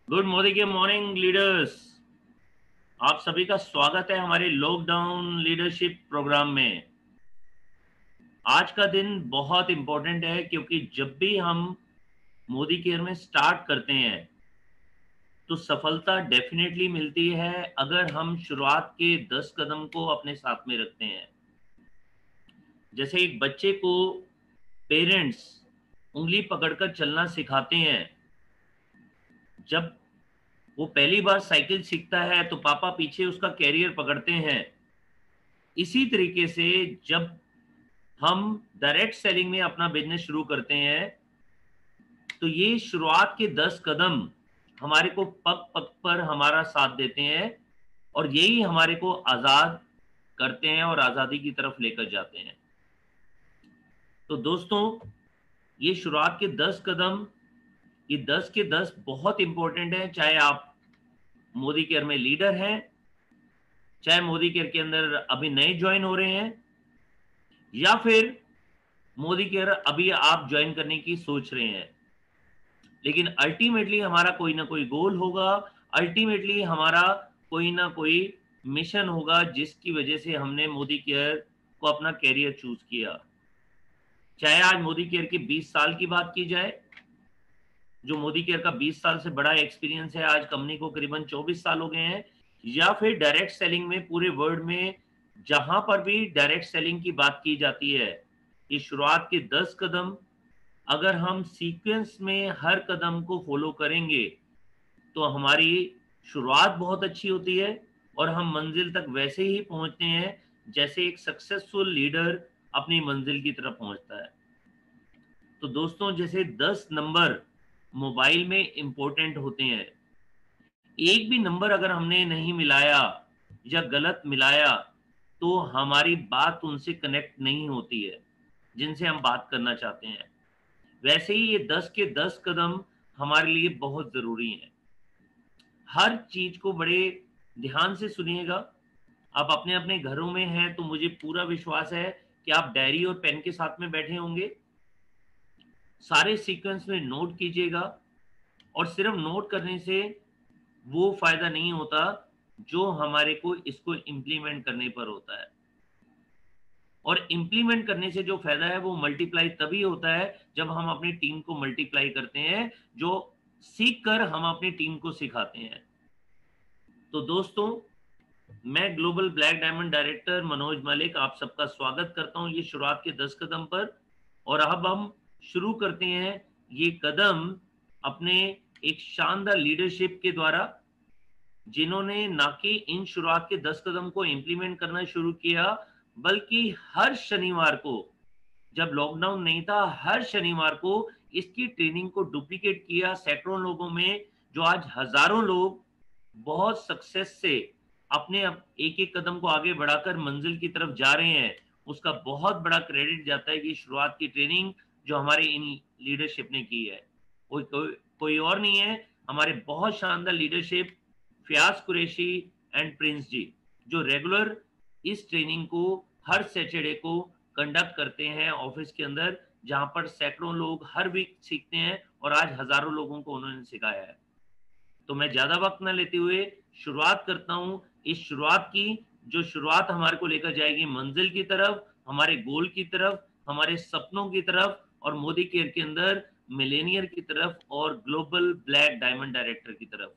Good Modi के morning leaders. आप सभी का स्वागत है हमारे लॉकडाउन लीडरशिप प्रोग्राम में। आज का दिन बहुत इंपॉर्टेंट है क्योंकि जब भी हम मोदी केयर में स्टार्ट करते हैं तो सफलता डेफिनेटली मिलती है अगर हम शुरुआत के 10 कदम को अपने साथ में रखते हैं। जैसे एक बच्चे को पेरेंट्स उंगली पकड़कर चलना सिखाते हैं। जब वो पहली बार साइकिल सीखता है तो पापा पीछे उसका कैरियर पकड़ते हैं। इसी तरीके से जब हम डायरेक्ट सेलिंग में अपना बिजनेस शुरू करते हैं तो ये शुरुआत के 10 कदम हमारे को पग पग पर हमारा साथ देते हैं और यही हमारे को आजाद करते हैं और आजादी की तरफ लेकर जाते हैं। तो दोस्तों, ये शुरुआत के 10 कदम, ये 10 के 10 बहुत इंपॉर्टेंट है। चाहे आप मोदी केयर में लीडर हैं, चाहे मोदी केयर के अंदर अभी नए ज्वाइन हो रहे हैं, या फिर मोदी केयर अभी आप ज्वाइन करने की सोच रहे हैं, लेकिन अल्टीमेटली हमारा कोई ना कोई गोल होगा। अल्टीमेटली हमारा कोई ना कोई मिशन होगा जिसकी वजह से हमने मोदी केयर को अपना कैरियर चूज किया। चाहे आज मोदी केयर की 20 साल की बात की जाए, जो मोदी केयर का 20 साल से बड़ा एक्सपीरियंस है, आज कंपनी को करीबन 24 साल हो गए हैं, या फिर डायरेक्ट सेलिंग में पूरे वर्ल्ड में जहां पर भी डायरेक्ट सेलिंग की बात की जाती है, ये शुरुआत के 10 कदम अगर हम सीक्वेंस में हर कदम को फॉलो करेंगे तो हमारी शुरुआत बहुत अच्छी होती है और हम मंजिल तक वैसे ही पहुंचते हैं जैसे एक सक्सेसफुल लीडर अपनी मंजिल की तरफ पहुंचता है। तो दोस्तों, जैसे 10 नंबर मोबाइल में इंपॉर्टेंट होते हैं, एक भी नंबर अगर हमने नहीं मिलाया या गलत मिलाया तो हमारी बात उनसे कनेक्ट नहीं होती है जिनसे हम बात करना चाहते हैं। वैसे ही ये 10 के 10 कदम हमारे लिए बहुत जरूरी हैं। हर चीज को बड़े ध्यान से सुनिएगा। आप अपने अपने घरों में हैं तो मुझे पूरा विश्वास है कि आप डायरी और पेन के साथ में बैठे होंगे। सारे सीक्वेंस में नोट कीजिएगा, और सिर्फ नोट करने से वो फायदा नहीं होता जो हमारे को इसको इम्प्लीमेंट करने पर होता है। और इम्प्लीमेंट करने से जो फायदा है वो मल्टीप्लाई तभी होता है जब हम अपनी टीम को मल्टीप्लाई करते हैं, जो सीख कर हम अपनी टीम को सिखाते हैं। तो दोस्तों, मैं global black diamond director Manoj Malik आप सबका स्वागत करता हूं ये शुरुआत के 10 कदम पर। और अब हम शुरू करते हैं ये कदम अपने एक शानदार लीडरशिप के द्वारा, जिन्होंने ना कि इन शुरुआत के 10 कदम को इंप्लीमेंट करना शुरू किया, बल्कि हर शनिवार को, जब लॉकडाउन नहीं था, हर शनिवार को इसकी ट्रेनिंग को डुप्लीकेट किया सैकड़ों लोगों में, जो आज हजारों लोग बहुत सक्सेस से अपने एक एक कदम को आगे बढ़ाकर मंजिल की तरफ जा रहे हैं। उसका बहुत बड़ा क्रेडिट जाता है कि शुरुआत की ट्रेनिंग जो हमारे इन लीडरशिप ने की है, कोई और नहीं है, हमारे बहुत शानदार leadership Fayaz Qureshi and Prince ji, जो रेगुलर इस ट्रेनिंग को हर सैटरडे को कंडक्ट करते हैं ऑफिस के अंदर, जहां पर सैकड़ों लोग हर वीक सीखते हैं और आज हजारों लोगों को उन्होंने सिखाया है। तो मैं ज्यादा वक्त न लेते हुए शुरुआत करता हूं इस शुरुआत की, जो शुरुआत हमारे को लेकर जाएगी मंजिल की तरफ, हमारे गोल की तरफ, हमारे सपनों की तरफ, और मोदी केयर के अंदर मिलेनियर की तरफ और ग्लोबल ब्लैक डायमंड डायरेक्टर की तरफ।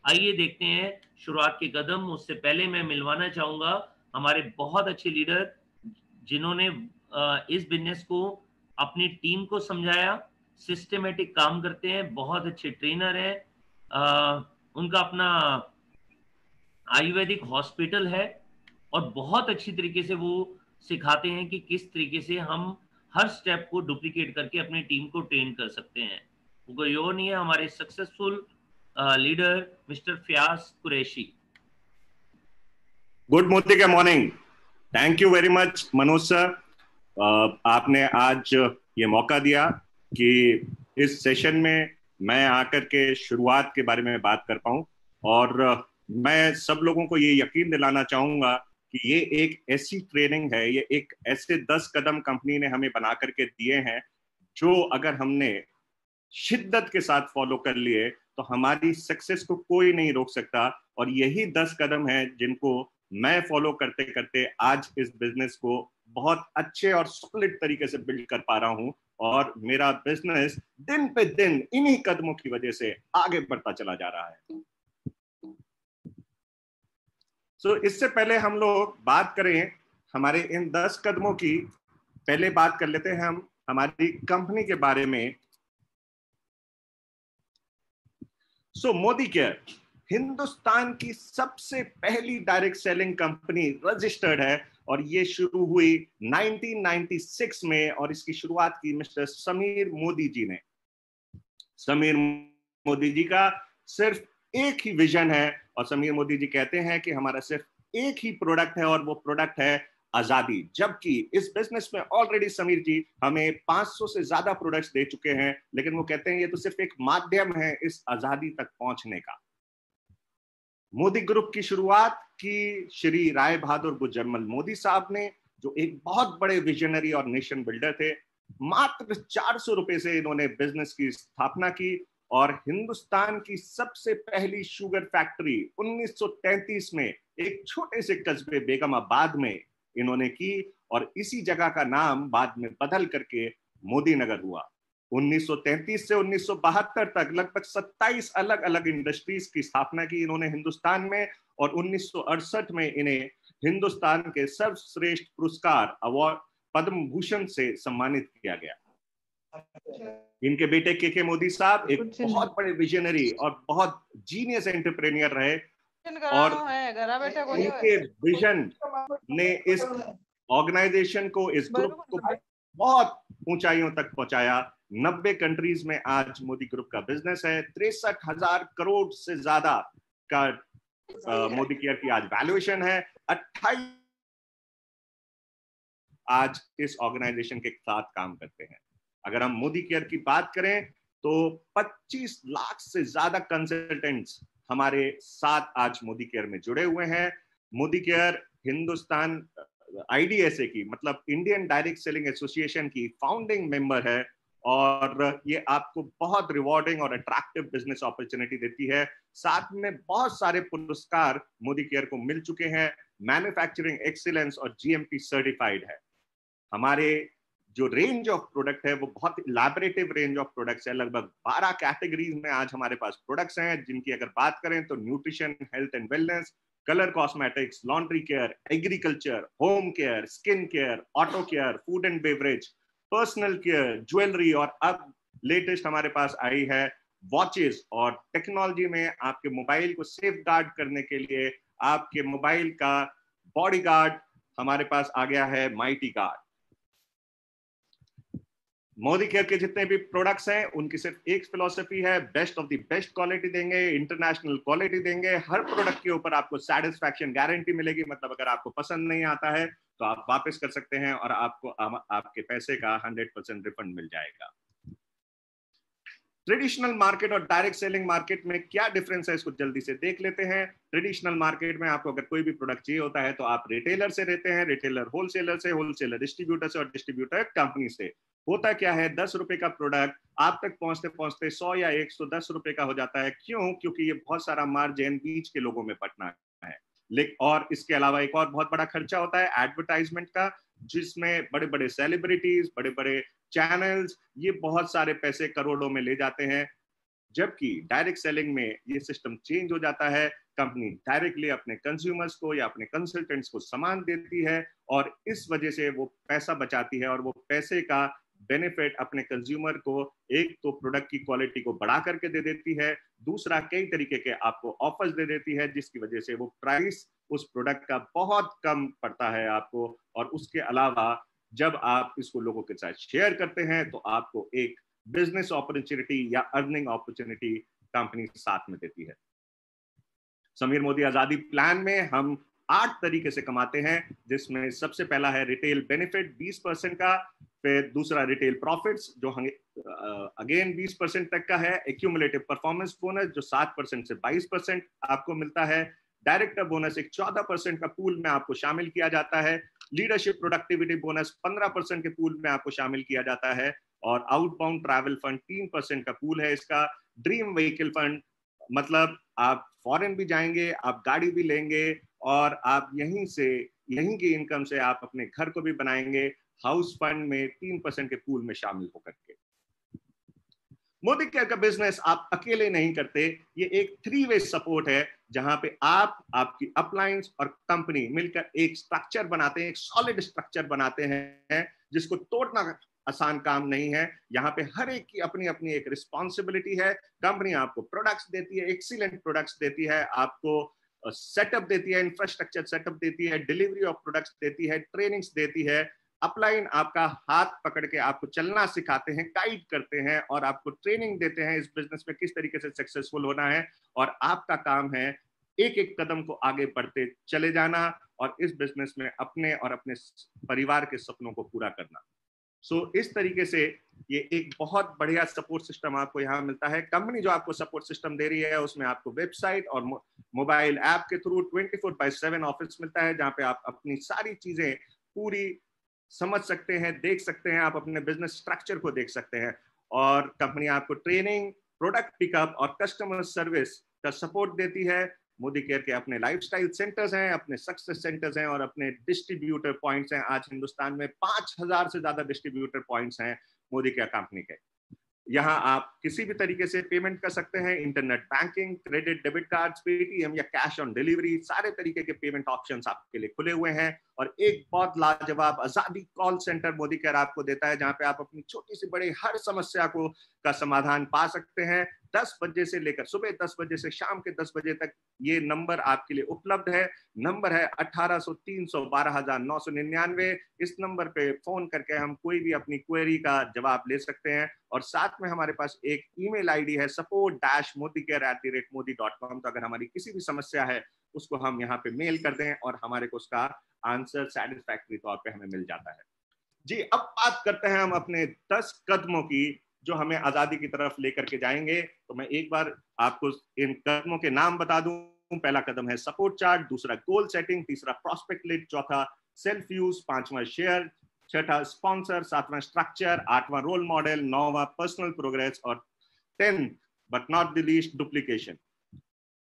आइए देखते हैं शुरुआत के कदम। उससे पहले मैं मिलवाना चाहूंगा हमारे बहुत अच्छे लीडर, जिन्होंने इस बिजनेस को अपनी टीम को समझाया, सिस्टमेटिक काम करते हैं, बहुत अच्छे ट्रेनर हैं। उनका अपना आयुर्वेदिक हॉस्पिटल है और बहुत अच्छी तरीके से वो सिखाते हैं कि किस तरीके से हम हर स्टेप को डुप्लीकेट करके अपनी टीम को ट्रेन कर सकते हैं। वो कोई और नहीं है, हमारे successful leader mister Fayaz Qureshi. Good Modi के morning. Thank you very much Manoj sir. आपने आज ये मौका दिया कि इस सेशन में मैं आकर के शुरुआत के बारे में बात कर पाऊं, और मैं सब लोगों को ये यकीन दिलाना चाहूंगा कि ये एक ऐसी ट्रेनिंग है, ये एक ऐसे 10 कदम कंपनी ने हमें बना करके दिए हैं जो अगर हमने शिद्दत के साथ फॉलो कर लिए तो हमारी सक्सेस को कोई नहीं रोक सकता। और यही 10 कदम हैं जिनको मैं फॉलो करते करते आज इस बिजनेस को बहुत अच्छे और सॉलिड तरीके से बिल्ड कर पा रहा हूं, और मेरा बिजनेस दिन पे दिन इन्हीं कदमों की वजह से आगे बढ़ता चला जा रहा है। इससे पहले हम लोग बात करें हमारे इन 10 कदमों की, पहले बात कर लेते हैं हम हमारी कंपनी के बारे में। मोदी केयर हिंदुस्तान की सबसे पहली डायरेक्ट सेलिंग कंपनी रजिस्टर्ड है, और ये शुरू हुई 1996 में, और इसकी शुरुआत की मिस्टर समीर मोदी जी ने। समीर मोदी जी का सिर्फ एक ही विजन है, और समीर मोदी जी कहते हैं कि हमारा सिर्फ एक ही प्रोडक्ट है, और वो प्रोडक्ट है आजादी। जबकि इस बिजनेस में ऑलरेडी समीर जी हमें 500 से ज्यादा प्रोडक्ट्स दे चुके हैं, लेकिन वो कहते हैं ये तो सिर्फ एक माध्यम है इस आजादी तक पहुंचने का। मोदी ग्रुप की शुरुआत की श्री राय बहादुर गुजरमल मोदी साहब ने, जो एक बहुत बड़े विजनरी और नेशन बिल्डर थे। मात्र 400 रुपए से इन्होंने बिजनेस की स्थापना की, और हिंदुस्तान की सबसे पहली शुगर फैक्ट्री 1933 में एक छोटे से कस्बे बेगमाबाद में इन्होंने की, और इसी जगह का नाम बाद में बदल करके मोदी नगर हुआ। 1933 से 1972 तक लगभग 27 अलग अलग इंडस्ट्रीज की स्थापना की इन्होंने हिंदुस्तान में, और 1968 में इन्हें हिंदुस्तान के सर्वश्रेष्ठ पुरस्कार अवार्ड पद्म भूषण से सम्मानित किया गया। इनके बेटे के मोदी साहब एक बहुत बड़े विजनरी और बहुत जीनियस एंटरप्रेन्योर रहे, और उनके विजन ने इस ऑर्गेनाइजेशन को, इस ग्रुप को बहुत ऊंचाइयों तक पहुंचाया। 90 कंट्रीज में आज मोदी ग्रुप का बिजनेस है। 63,000 करोड़ से ज्यादा का मोदी केयर की आज वैल्यूएशन है। 28 आज इस ऑर्गेनाइजेशन के साथ काम करते हैं। अगर हम मोदी केयर की बात करें तो 25 लाख से ज्यादा कंसल्टेंट्स हमारे साथ आज मोदी केयर में जुड़े हुए हैं। मोदी केयर हिंदुस्तान IDSA की, मतलब इंडियन डायरेक्ट सेलिंग एसोसिएशन की फाउंडिंग मेंबर है, और ये आपको बहुत रिवॉर्डिंग और अट्रैक्टिव बिजनेस अपॉर्चुनिटी देती है। साथ में बहुत सारे पुरस्कार मोदी केयर को मिल चुके हैं। मैन्युफैक्चरिंग एक्सीलेंस और GMP सर्टिफाइड है। हमारे जो रेंज ऑफ प्रोडक्ट है वो बहुत इलैबोरेटिव रेंज ऑफ प्रोडक्ट्स है। लगभग 12 कैटेगरीज में आज हमारे पास प्रोडक्ट्स हैं, जिनकी अगर बात करें तो nutrition, health and wellness, colour cosmetics, laundry care, agriculture, home care, skin care, auto care, food and beverage, personal care, jewellery, और अब लेटेस्ट हमारे पास आई है वॉचेस। और टेक्नोलॉजी में आपके मोबाइल को सेफ गार्ड करने के लिए आपके मोबाइल का बॉडीगार्ड हमारे पास आ गया है माइटी गार्ड। मोदी केयर के जितने भी प्रोडक्ट्स हैं उनकी सिर्फ एक फिलॉसफी है, best of the best quality देंगे, इंटरनेशनल क्वालिटी देंगे। हर प्रोडक्ट के ऊपर आपको सेटिस्फैक्शन गारंटी मिलेगी, मतलब अगर आपको पसंद नहीं आता है तो आप वापस कर सकते हैं, और आपको आपके पैसे का 100% रिफंड मिल जाएगा। ट्रेडिशनल मार्केट और डायरेक्ट सेलिंग मार्केट में क्या डिफरेंस है, इसको जल्दी से देख लेते हैं। ट्रेडिशनल मार्केट में आपको अगर कोई भी प्रोडक्ट चाहिए होता है तो आप रिटेलर से लेते हैं, रिटेलर होलसेलर से, होलसेलर डिस्ट्रीब्यूटर से, और डिस्ट्रीब्यूटर कंपनी से। होता क्या है, 10 रुपए का प्रोडक्ट आप तक पहुंचते पहुंचते 100 या 110 रुपए का हो जाता है। क्यों? क्योंकि ये बहुत सारा मार्जिन बीच के लोगों में बंटना है। और इसके अलावा एक और बहुत बड़ा खर्चा होता है एडवर्टाइजमेंट का, जिसमें बड़े बड़े सेलिब्रिटीज, बड़े बड़े चैनल्स, ये बहुत सारे पैसे करोड़ों में ले जाते हैं। जबकि डायरेक्ट सेलिंग में ये सिस्टम चेंज हो जाता है। कंपनी डायरेक्टली अपने कंज्यूमर्स को या अपने कंसल्टेंट्स को सामान देती है, और इस वजह से वो पैसा बचाती है, और वो पैसे का बेनिफिट अपने कंज्यूमर को एक तो प्रोडक्ट की क्वालिटी को बढ़ा करके दे देती है, दूसरा कई तरीके के आपको ऑफर्स दे देती है, जिसकी वजह से वो प्राइस उस प्रोडक्ट का बहुत कम पड़ता है आपको। और उसके अलावा जब आप इसको लोगों के साथ शेयर करते हैं तो आपको एक बिजनेस अपॉर्चुनिटी या अर्निंग अपॉर्चुनिटी कंपनी साथ में देती है। समीर मोदी आजादी प्लान में हम 8 तरीके से कमाते हैं, जिसमें सबसे पहला है रिटेल बेनिफिट 20% का, फिर दूसरा रिटेल प्रॉफिट्स जो अगेन 20% तक का है, एक्यूमुलेटिव परफॉर्मेंस बोनस जो 7% से 22% आपको मिलता है, डायरेक्टर बोनस एक 14% का पूल में आपको शामिल किया जाता है, लीडरशिप प्रोडक्टिविटी बोनस 15% के पूल में आपको शामिल किया जाता है, और आउटबाउंड ट्रैवल फंड 3% का पूल है इसका, ड्रीम व्हीकल फंड, मतलब आप फॉरेन भी जाएंगे, आप गाड़ी भी लेंगे और आप यहीं की इनकम से आप अपने घर को भी बनाएंगे, हाउस फंड में 3% के पूल में शामिल होकर के। मोदी केयर का बिजनेस आप अकेले नहीं करते, ये एक 3 वे सपोर्ट है, जहां पे आप, आपकी अपलायंस और कंपनी मिलकर एक स्ट्रक्चर बनाते हैं, एक सॉलिड स्ट्रक्चर बनाते हैं, जिसको तोड़ना आसान काम नहीं है। यहाँ पे हर एक की अपनी अपनी एक रिस्पॉन्सिबिलिटी है। कंपनी आपको प्रोडक्ट्स देती है, एक्सीलेंट प्रोडक्ट्स देती है, आपको सेटअप देती है, इंफ्रास्ट्रक्चर सेटअप देती है, डिलीवरी ऑफ प्रोडक्ट्स देती है, ट्रेनिंग्स देती है। अपलाइन आपका हाथ पकड़ के आपको चलना सिखाते हैं, गाइड करते हैं और आपको ट्रेनिंग देते हैं इस बिजनेस में किस तरीके से सक्सेसफुल होना है। और आपका काम है एक एक कदम को आगे बढ़ते चले जाना और इस बिजनेस में अपने और अपने परिवार के सपनों को पूरा करना। इस तरीके से ये एक बहुत बढ़िया सपोर्ट सिस्टम आपको यहाँ मिलता है। कंपनी जो आपको सपोर्ट सिस्टम दे रही है उसमें आपको वेबसाइट और मोबाइल ऐप के थ्रू 24/7 ऑफिस मिलता है, जहाँ पे आप अपनी सारी चीजें पूरी समझ सकते हैं, देख सकते हैं, आप अपने बिजनेस स्ट्रक्चर को देख सकते हैं। और कंपनी आपको ट्रेनिंग, प्रोडक्ट पिकअप और कस्टमर सर्विस का सपोर्ट देती है। मोदी केयर के अपने लाइफस्टाइल सेंटर्स हैं, अपने सक्सेस सेंटर्स हैं और अपने डिस्ट्रीब्यूटर पॉइंट्स हैं। आज हिंदुस्तान में 5000 से ज्यादा डिस्ट्रीब्यूटर पॉइंट्स हैं मोदी केयर कंपनी के। यहाँ आप किसी भी तरीके से पेमेंट कर सकते हैं, internet banking, credit, debit cards, Paytm या कैश ऑन डिलीवरी, सारे तरीके के पेमेंट ऑप्शंस आपके लिए खुले हुए हैं। और एक बहुत लाजवाब आजादी कॉल सेंटर मोदी केयर आपको देता है, जहां पे आप अपनी छोटी से बड़ी हर समस्या का समाधान पा सकते हैं। 10 बजे से लेकर सुबह 10 बजे से शाम के 10 बजे तक ये नंबर आपके लिए उपलब्ध है। नंबर है 1800-300-12,999। इस नंबर पे फोन करके हम कोई भी अपनी क्वेरी का जवाब ले सकते हैं। और साथ में हमारे पास एक ईमेल आईडी है support-modicare@modi.com। तो अगर हमारी किसी भी समस्या है उसको हम यहाँ पे मेल कर दें और हमारे को उसका आंसर सेटिस्फैक्टरी तौर पे हमें मिल जाता है। जी, अब बात करते हैं हम अपने 10 कदमों की जो हमें आजादी की तरफ लेकर के जाएंगे। तो मैं एक बार आपको इन कदमों के नाम बता दूं। पहला कदम है सपोर्ट चार्ट, दूसरा गोल सेटिंग, तीसरा प्रॉस्पेक्ट लिस्ट, चौथा सेल्फ यूज, पांचवा शेयर, छठा स्पॉन्सर, सातवां स्ट्रक्चर, आठवां रोल मॉडल, नौवां पर्सनल प्रोग्रेस और 10th but not the least duplication.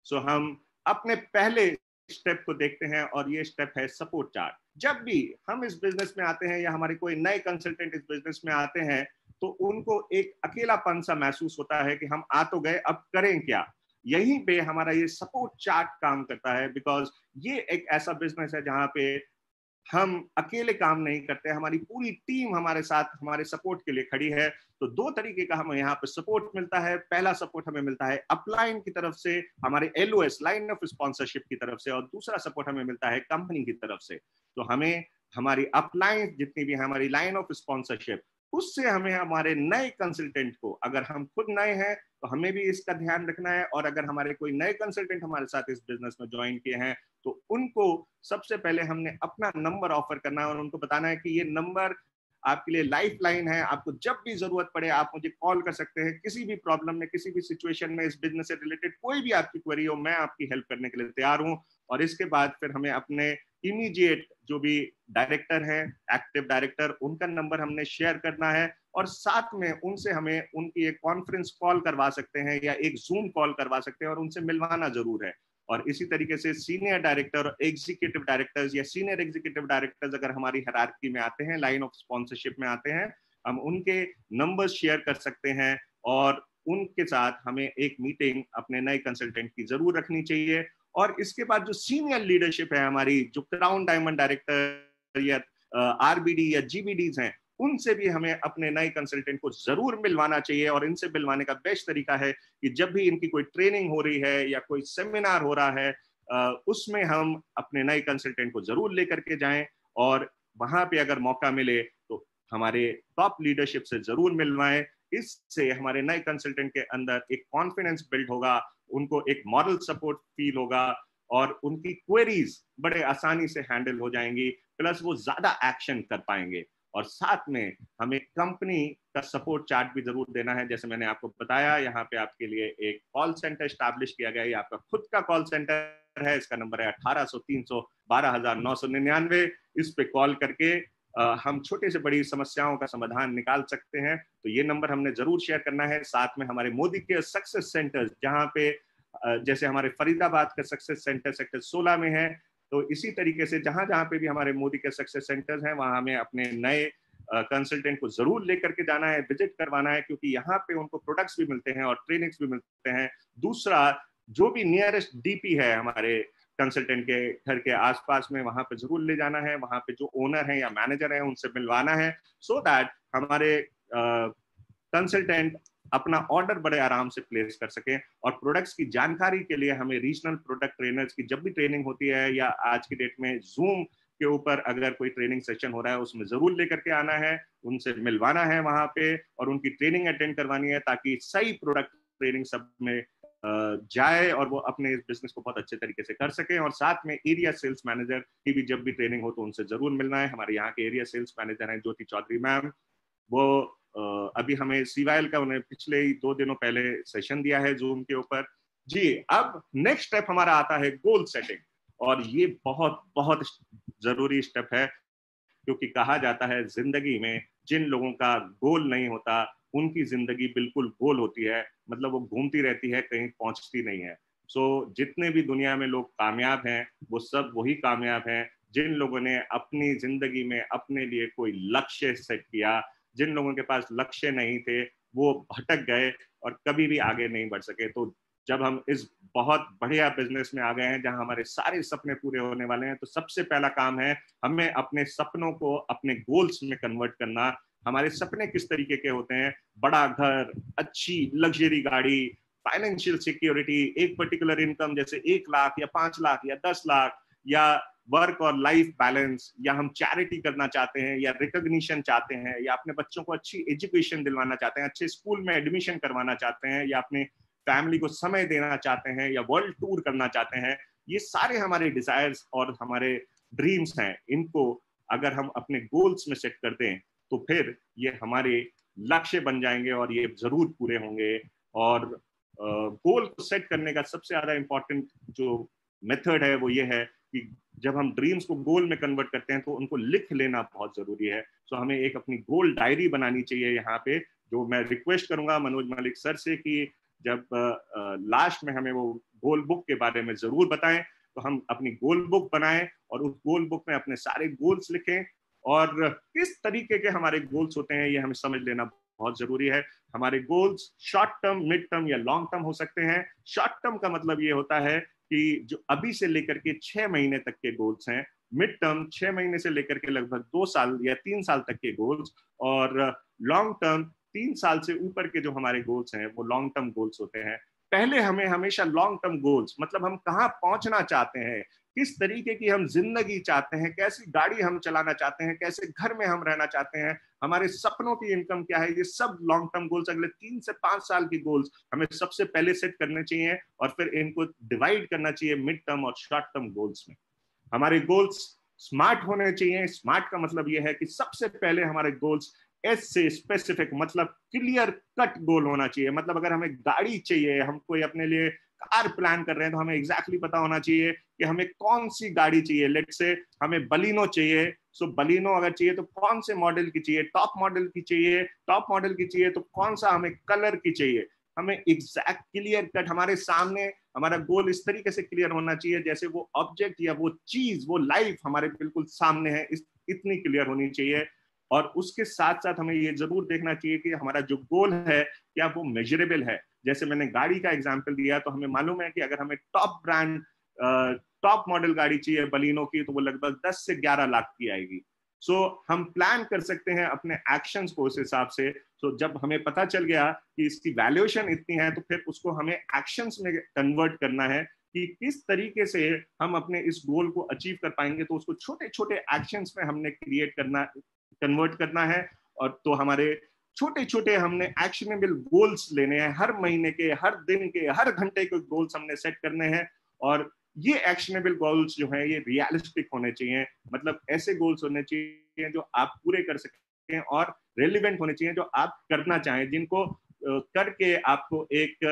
हम अपने पहले स्टेप को देखते हैं और ये स्टेप है सपोर्ट चार्ट। जब भी हम इस बिजनेस में आते हैं या हमारे कोई नए कंसल्टेंट इस बिजनेस में आते हैं तो उनको एक अकेलापन सा महसूस होता है कि हम आ तो गए, अब करें क्या। यहीं पे हमारा ये सपोर्ट चार्ट काम करता है, बिकॉज ये एक ऐसा बिजनेस है जहां पे हम अकेले काम नहीं करते, हमारी पूरी टीम हमारे साथ हमारे सपोर्ट के लिए खड़ी है। तो 2 तरीके का हमें यहाँ पे सपोर्ट मिलता है। पहला सपोर्ट हमें मिलता है अपलाइन की तरफ से, हमारे LOS लाइन ऑफ स्पॉन्सरशिप की तरफ से, और दूसरा सपोर्ट हमें मिलता है कंपनी की तरफ से। तो हमें हमारी अपलाइन जितनी भी हमारी लाइन ऑफ स्पॉन्सरशिप, उससे हमें हमारे नए कंसल्टेंट को, अगर हम खुद नए हैं तो हमें भी इसका ध्यान रखना है, और अगर हमारे कोई नए कंसल्टेंट हमारे साथ इस बिजनेस में ज्वाइन किए हैं तो उनको सबसे पहले हमने अपना नंबर ऑफर करना है और उनको बताना है कि ये नंबर आपके लिए लाइफ लाइन है। आपको जब भी जरूरत पड़े आप मुझे कॉल कर सकते हैं, किसी भी प्रॉब्लम में, किसी भी सिचुएशन में, इस बिजनेस से रिलेटेड कोई भी आपकी क्वेरी हो, मैं आपकी हेल्प करने के लिए तैयार हूं। और इसके बाद फिर हमें अपने इमीडिएट जो भी डायरेक्टर हैं, एक्टिव डायरेक्टर, उनका नंबर हमने शेयर करना है और साथ में उनसे हमें उनकी एक कॉन्फ्रेंस कॉल करवा सकते हैं या एक जूम कॉल करवा सकते हैं और उनसे मिलवाना जरूर है। और इसी तरीके से सीनियर डायरेक्टर, एग्जीक्यूटिव डायरेक्टर्स या सीनियर एग्जीक्यूटिव डायरेक्टर्स अगर हमारी हायरार्की में आते हैं, लाइन ऑफ स्पॉन्सरशिप में आते हैं, हम उनके नंबर्स शेयर कर सकते हैं और उनके साथ हमें एक मीटिंग अपने नए कंसल्टेंट की जरूर रखनी चाहिए। और इसके बाद जो सीनियर लीडरशिप है हमारी, जो क्राउन डायमंड डायरेक्टर या RBD या GBDs हैं, उनसे भी हमें अपने नए कंसल्टेंट को जरूर मिलवाना चाहिए। और इनसे मिलवाने का बेस्ट तरीका है कि जब भी इनकी कोई ट्रेनिंग हो रही है या कोई सेमिनार हो रहा है, उसमें हम अपने नए कंसल्टेंट को जरूर लेकर के जाएं और वहां पे अगर मौका मिले तो हमारे टॉप लीडरशिप से जरूर मिलवाएं। इससे हमारे नए कंसल्टेंट के अंदर एक कॉन्फिडेंस बिल्ड होगा, उनको एक मॉरल सपोर्ट फील होगा और उनकी क्वेरीज बड़े आसानी से हैंडल हो जाएंगी, प्लस वो ज्यादा एक्शन कर पाएंगे। और साथ में हमें कंपनी का सपोर्ट चार्ट भी जरूर देना है। जैसे मैंने आपको बताया, यहाँ पे आपके लिए एक कॉल सेंटर स्टैब्लिश किया गया है, ये आपका खुद का कॉल सेंटर है। इसका नंबर है 1800-300-12,999। इस पे कॉल करके हम छोटे से बड़ी समस्याओं का समाधान निकाल सकते हैं। तो ये नंबर हमने जरूर शेयर करना है। साथ में हमारे मोदी के सक्सेस सेंटर्स, जहाँ पे जैसे हमारे फरीदाबाद का सक्सेस सेंटर सेक्टर 16 में है, तो इसी तरीके से जहां जहां पे भी हमारे मोदी के सक्सेस सेंटर्स हैं, वहां हमें अपने नए कंसल्टेंट को जरूर लेकर के जाना है, विजिट करवाना है, क्योंकि यहाँ पे उनको प्रोडक्ट्स भी मिलते हैं और ट्रेनिंग्स भी मिलते हैं। दूसरा, जो भी नियरेस्ट डीपी है हमारे कंसल्टेंट के घर के आसपास में, वहां पे जरूर ले जाना है। वहां पे जो ओनर है या मैनेजर है उनसे मिलवाना है, सो दैट हमारे कंसल्टेंट अपना ऑर्डर बड़े आराम से प्लेस कर सके। और प्रोडक्ट्स की जानकारी के लिए हमें रीजनल प्रोडक्ट ट्रेनर्स की जब भी ट्रेनिंग होती है, या आज की डेट में जूम के ऊपर अगर कोई ट्रेनिंग सेशन हो रहा है, उसमें जरूर लेकर के आना है, उनसे मिलवाना है वहां पे, और उनकी ट्रेनिंग अटेंड करवानी है, ताकि सही प्रोडक्ट ट्रेनिंग सब में जाए और वो अपने इस बिजनेस को बहुत अच्छे तरीके से कर सके। और साथ में एरिया सेल्स मैनेजर की भी जब भी ट्रेनिंग हो तो उनसे जरूर मिलना है। हमारे यहाँ के एरिया सेल्स मैनेजर हैं ज्योति चौधरी मैम, वो अभी हमें सीवाइल का उन्हें पिछले ही 2 दिनों पहले सेशन दिया है जूम के ऊपर जी। अब नेक्स्ट स्टेप हमारा आता है गोल सेटिंग, और ये बहुत बहुत जरूरी स्टेप है, क्योंकि कहा जाता है जिंदगी में जिन लोगों का गोल नहीं होता उनकी जिंदगी बिल्कुल गोल होती है, मतलब वो घूमती रहती है, कहीं पहुंचती नहीं है। सो जितने भी दुनिया में लोग कामयाब हैं, वो सब वही कामयाब हैं जिन लोगों ने अपनी जिंदगी में अपने लिए कोई लक्ष्य सेट किया। जिन लोगों के पास लक्ष्य नहीं थे वो भटक गए और कभी भी आगे नहीं बढ़ सके। तो जब हम इस बहुत बढ़िया बिजनेस में आ गए हैं जहां हमारे सारे सपने पूरे होने वाले हैं, तो सबसे पहला काम है हमें अपने सपनों को अपने गोल्स में कन्वर्ट करना। हमारे सपने किस तरीके के होते हैं? बड़ा घर, अच्छी लग्जरी गाड़ी, फाइनेंशियल सिक्योरिटी, एक पर्टिकुलर इनकम जैसे 1 लाख या 5 लाख या 10 लाख, या वर्क और लाइफ बैलेंस, या हम चैरिटी करना चाहते हैं, या रिकॉग्निशन चाहते हैं, या अपने बच्चों को अच्छी एजुकेशन दिलवाना चाहते हैं, अच्छे स्कूल में एडमिशन करवाना चाहते हैं, या अपने फैमिली को समय देना चाहते हैं, या वर्ल्ड टूर करना चाहते हैं। ये सारे हमारे डिजायर्स और हमारे ड्रीम्स हैं। इनको अगर हम अपने गोल्स में सेट कर दें तो फिर ये हमारे लक्ष्य बन जाएंगे और ये जरूर पूरे होंगे। और गोल को सेट करने का सबसे ज्यादा इंपॉर्टेंट जो मेथड है वो ये है कि जब हम ड्रीम्स को गोल में कन्वर्ट करते हैं तो उनको लिख लेना बहुत जरूरी है। सो हमें एक अपनी गोल डायरी बनानी चाहिए यहाँ पे, जो मैं रिक्वेस्ट करूंगा मनोज मलिक सर से कि जब लास्ट में हमें वो गोल बुक के बारे में जरूर बताएं, तो हम अपनी गोल बुक बनाएं और उस गोल बुक में अपने सारे गोल्स लिखें। और किस तरीके के हमारे गोल्स होते हैं ये हमें समझ लेना बहुत जरूरी है। हमारे goals short term, mid term या लॉन्ग टर्म हो सकते हैं। शॉर्ट टर्म का मतलब ये होता है कि जो अभी से लेकर के 6 महीने तक के गोल्स हैं, मिड टर्म 6 महीने से लेकर के लगभग 2 साल या 3 साल तक के गोल्स, और लॉन्ग टर्म 3 साल से ऊपर के जो हमारे गोल्स हैं वो लॉन्ग टर्म गोल्स होते हैं। पहले हमें हमेशा लॉन्ग टर्म गोल्स, मतलब हम कहाँ पहुंचना चाहते हैं, किस तरीके की हम जिंदगी चाहते हैं, कैसी गाड़ी हम चलाना चाहते हैं, कैसे घर में हम रहना चाहते हैं, हमारे सपनों की इनकम क्या है, ये सब लॉन्ग टर्म गोल्स, अगले 3 से 5 साल की गोल्स हमें सबसे पहले सेट करने चाहिए, और फिर इनको डिवाइड करना चाहिए मिड टर्म और शॉर्ट टर्म गोल्स में। हमारे गोल्स स्मार्ट होने चाहिए। स्मार्ट का मतलब यह है कि सबसे पहले हमारे गोल्स एस से स्पेसिफिक, मतलब क्लियर कट गोल होना चाहिए। मतलब अगर हमें गाड़ी चाहिए, हम कोई अपने लिए कार प्लान कर रहे हैं, तो हमें एग्जैक्टली पता होना चाहिए कि हमें कौन सी गाड़ी चाहिए। लेट्स से हमें बलिनो चाहिए, सो बलिनो अगर चाहिए तो कौन से मॉडल की चाहिए, टॉप मॉडल की चाहिए, टॉप मॉडल की चाहिए तो कौन सा हमें कलर की चाहिए। हमें एग्जैक्ट क्लियर कट हमारे सामने, हमारा गोल इस तरीके से क्लियर होना चाहिए जैसे वो ऑब्जेक्ट या वो चीज, वो लाइफ हमारे बिल्कुल सामने है, इतनी क्लियर होनी चाहिए। और उसके साथ साथ हमें ये जरूर देखना चाहिए कि हमारा जो गोल है क्या वो मेजरेबल है। जैसे मैंने गाड़ी का एग्जांपल दिया, तो हमें मालूम है कि अगर हमें टॉप ब्रांड, टॉप मॉडल गाड़ी चाहिए बलिनो की, तो वो लगभग 10 से 11 लाख की आएगी। सो हम प्लान कर सकते हैं अपने एक्शंस को उस हिसाब से। सो जब हमें पता चल गया कि इसकी वैल्यूएशन इतनी है, तो फिर उसको हमें एक्शंस में कन्वर्ट करना है कि किस तरीके से हम अपने इस गोल को अचीव कर पाएंगे। तो उसको छोटे छोटे एक्शंस में हमने क्रिएट करना, कन्वर्ट करना है। और तो हमारे छोटे छोटे हमने एक्शनेबल गोल्स लेने हैं, हर महीने के, हर दिन के, हर घंटे के गोल्स हमने सेट करने हैं। और ये एक्शनेबल गोल्स जो हैं ये रियलिस्टिक होने चाहिए, मतलब ऐसे गोल्स होने चाहिए जो आप पूरे कर सकें, और रेलिवेंट होने चाहिए जो आप करना चाहें, जिनको करके आपको एक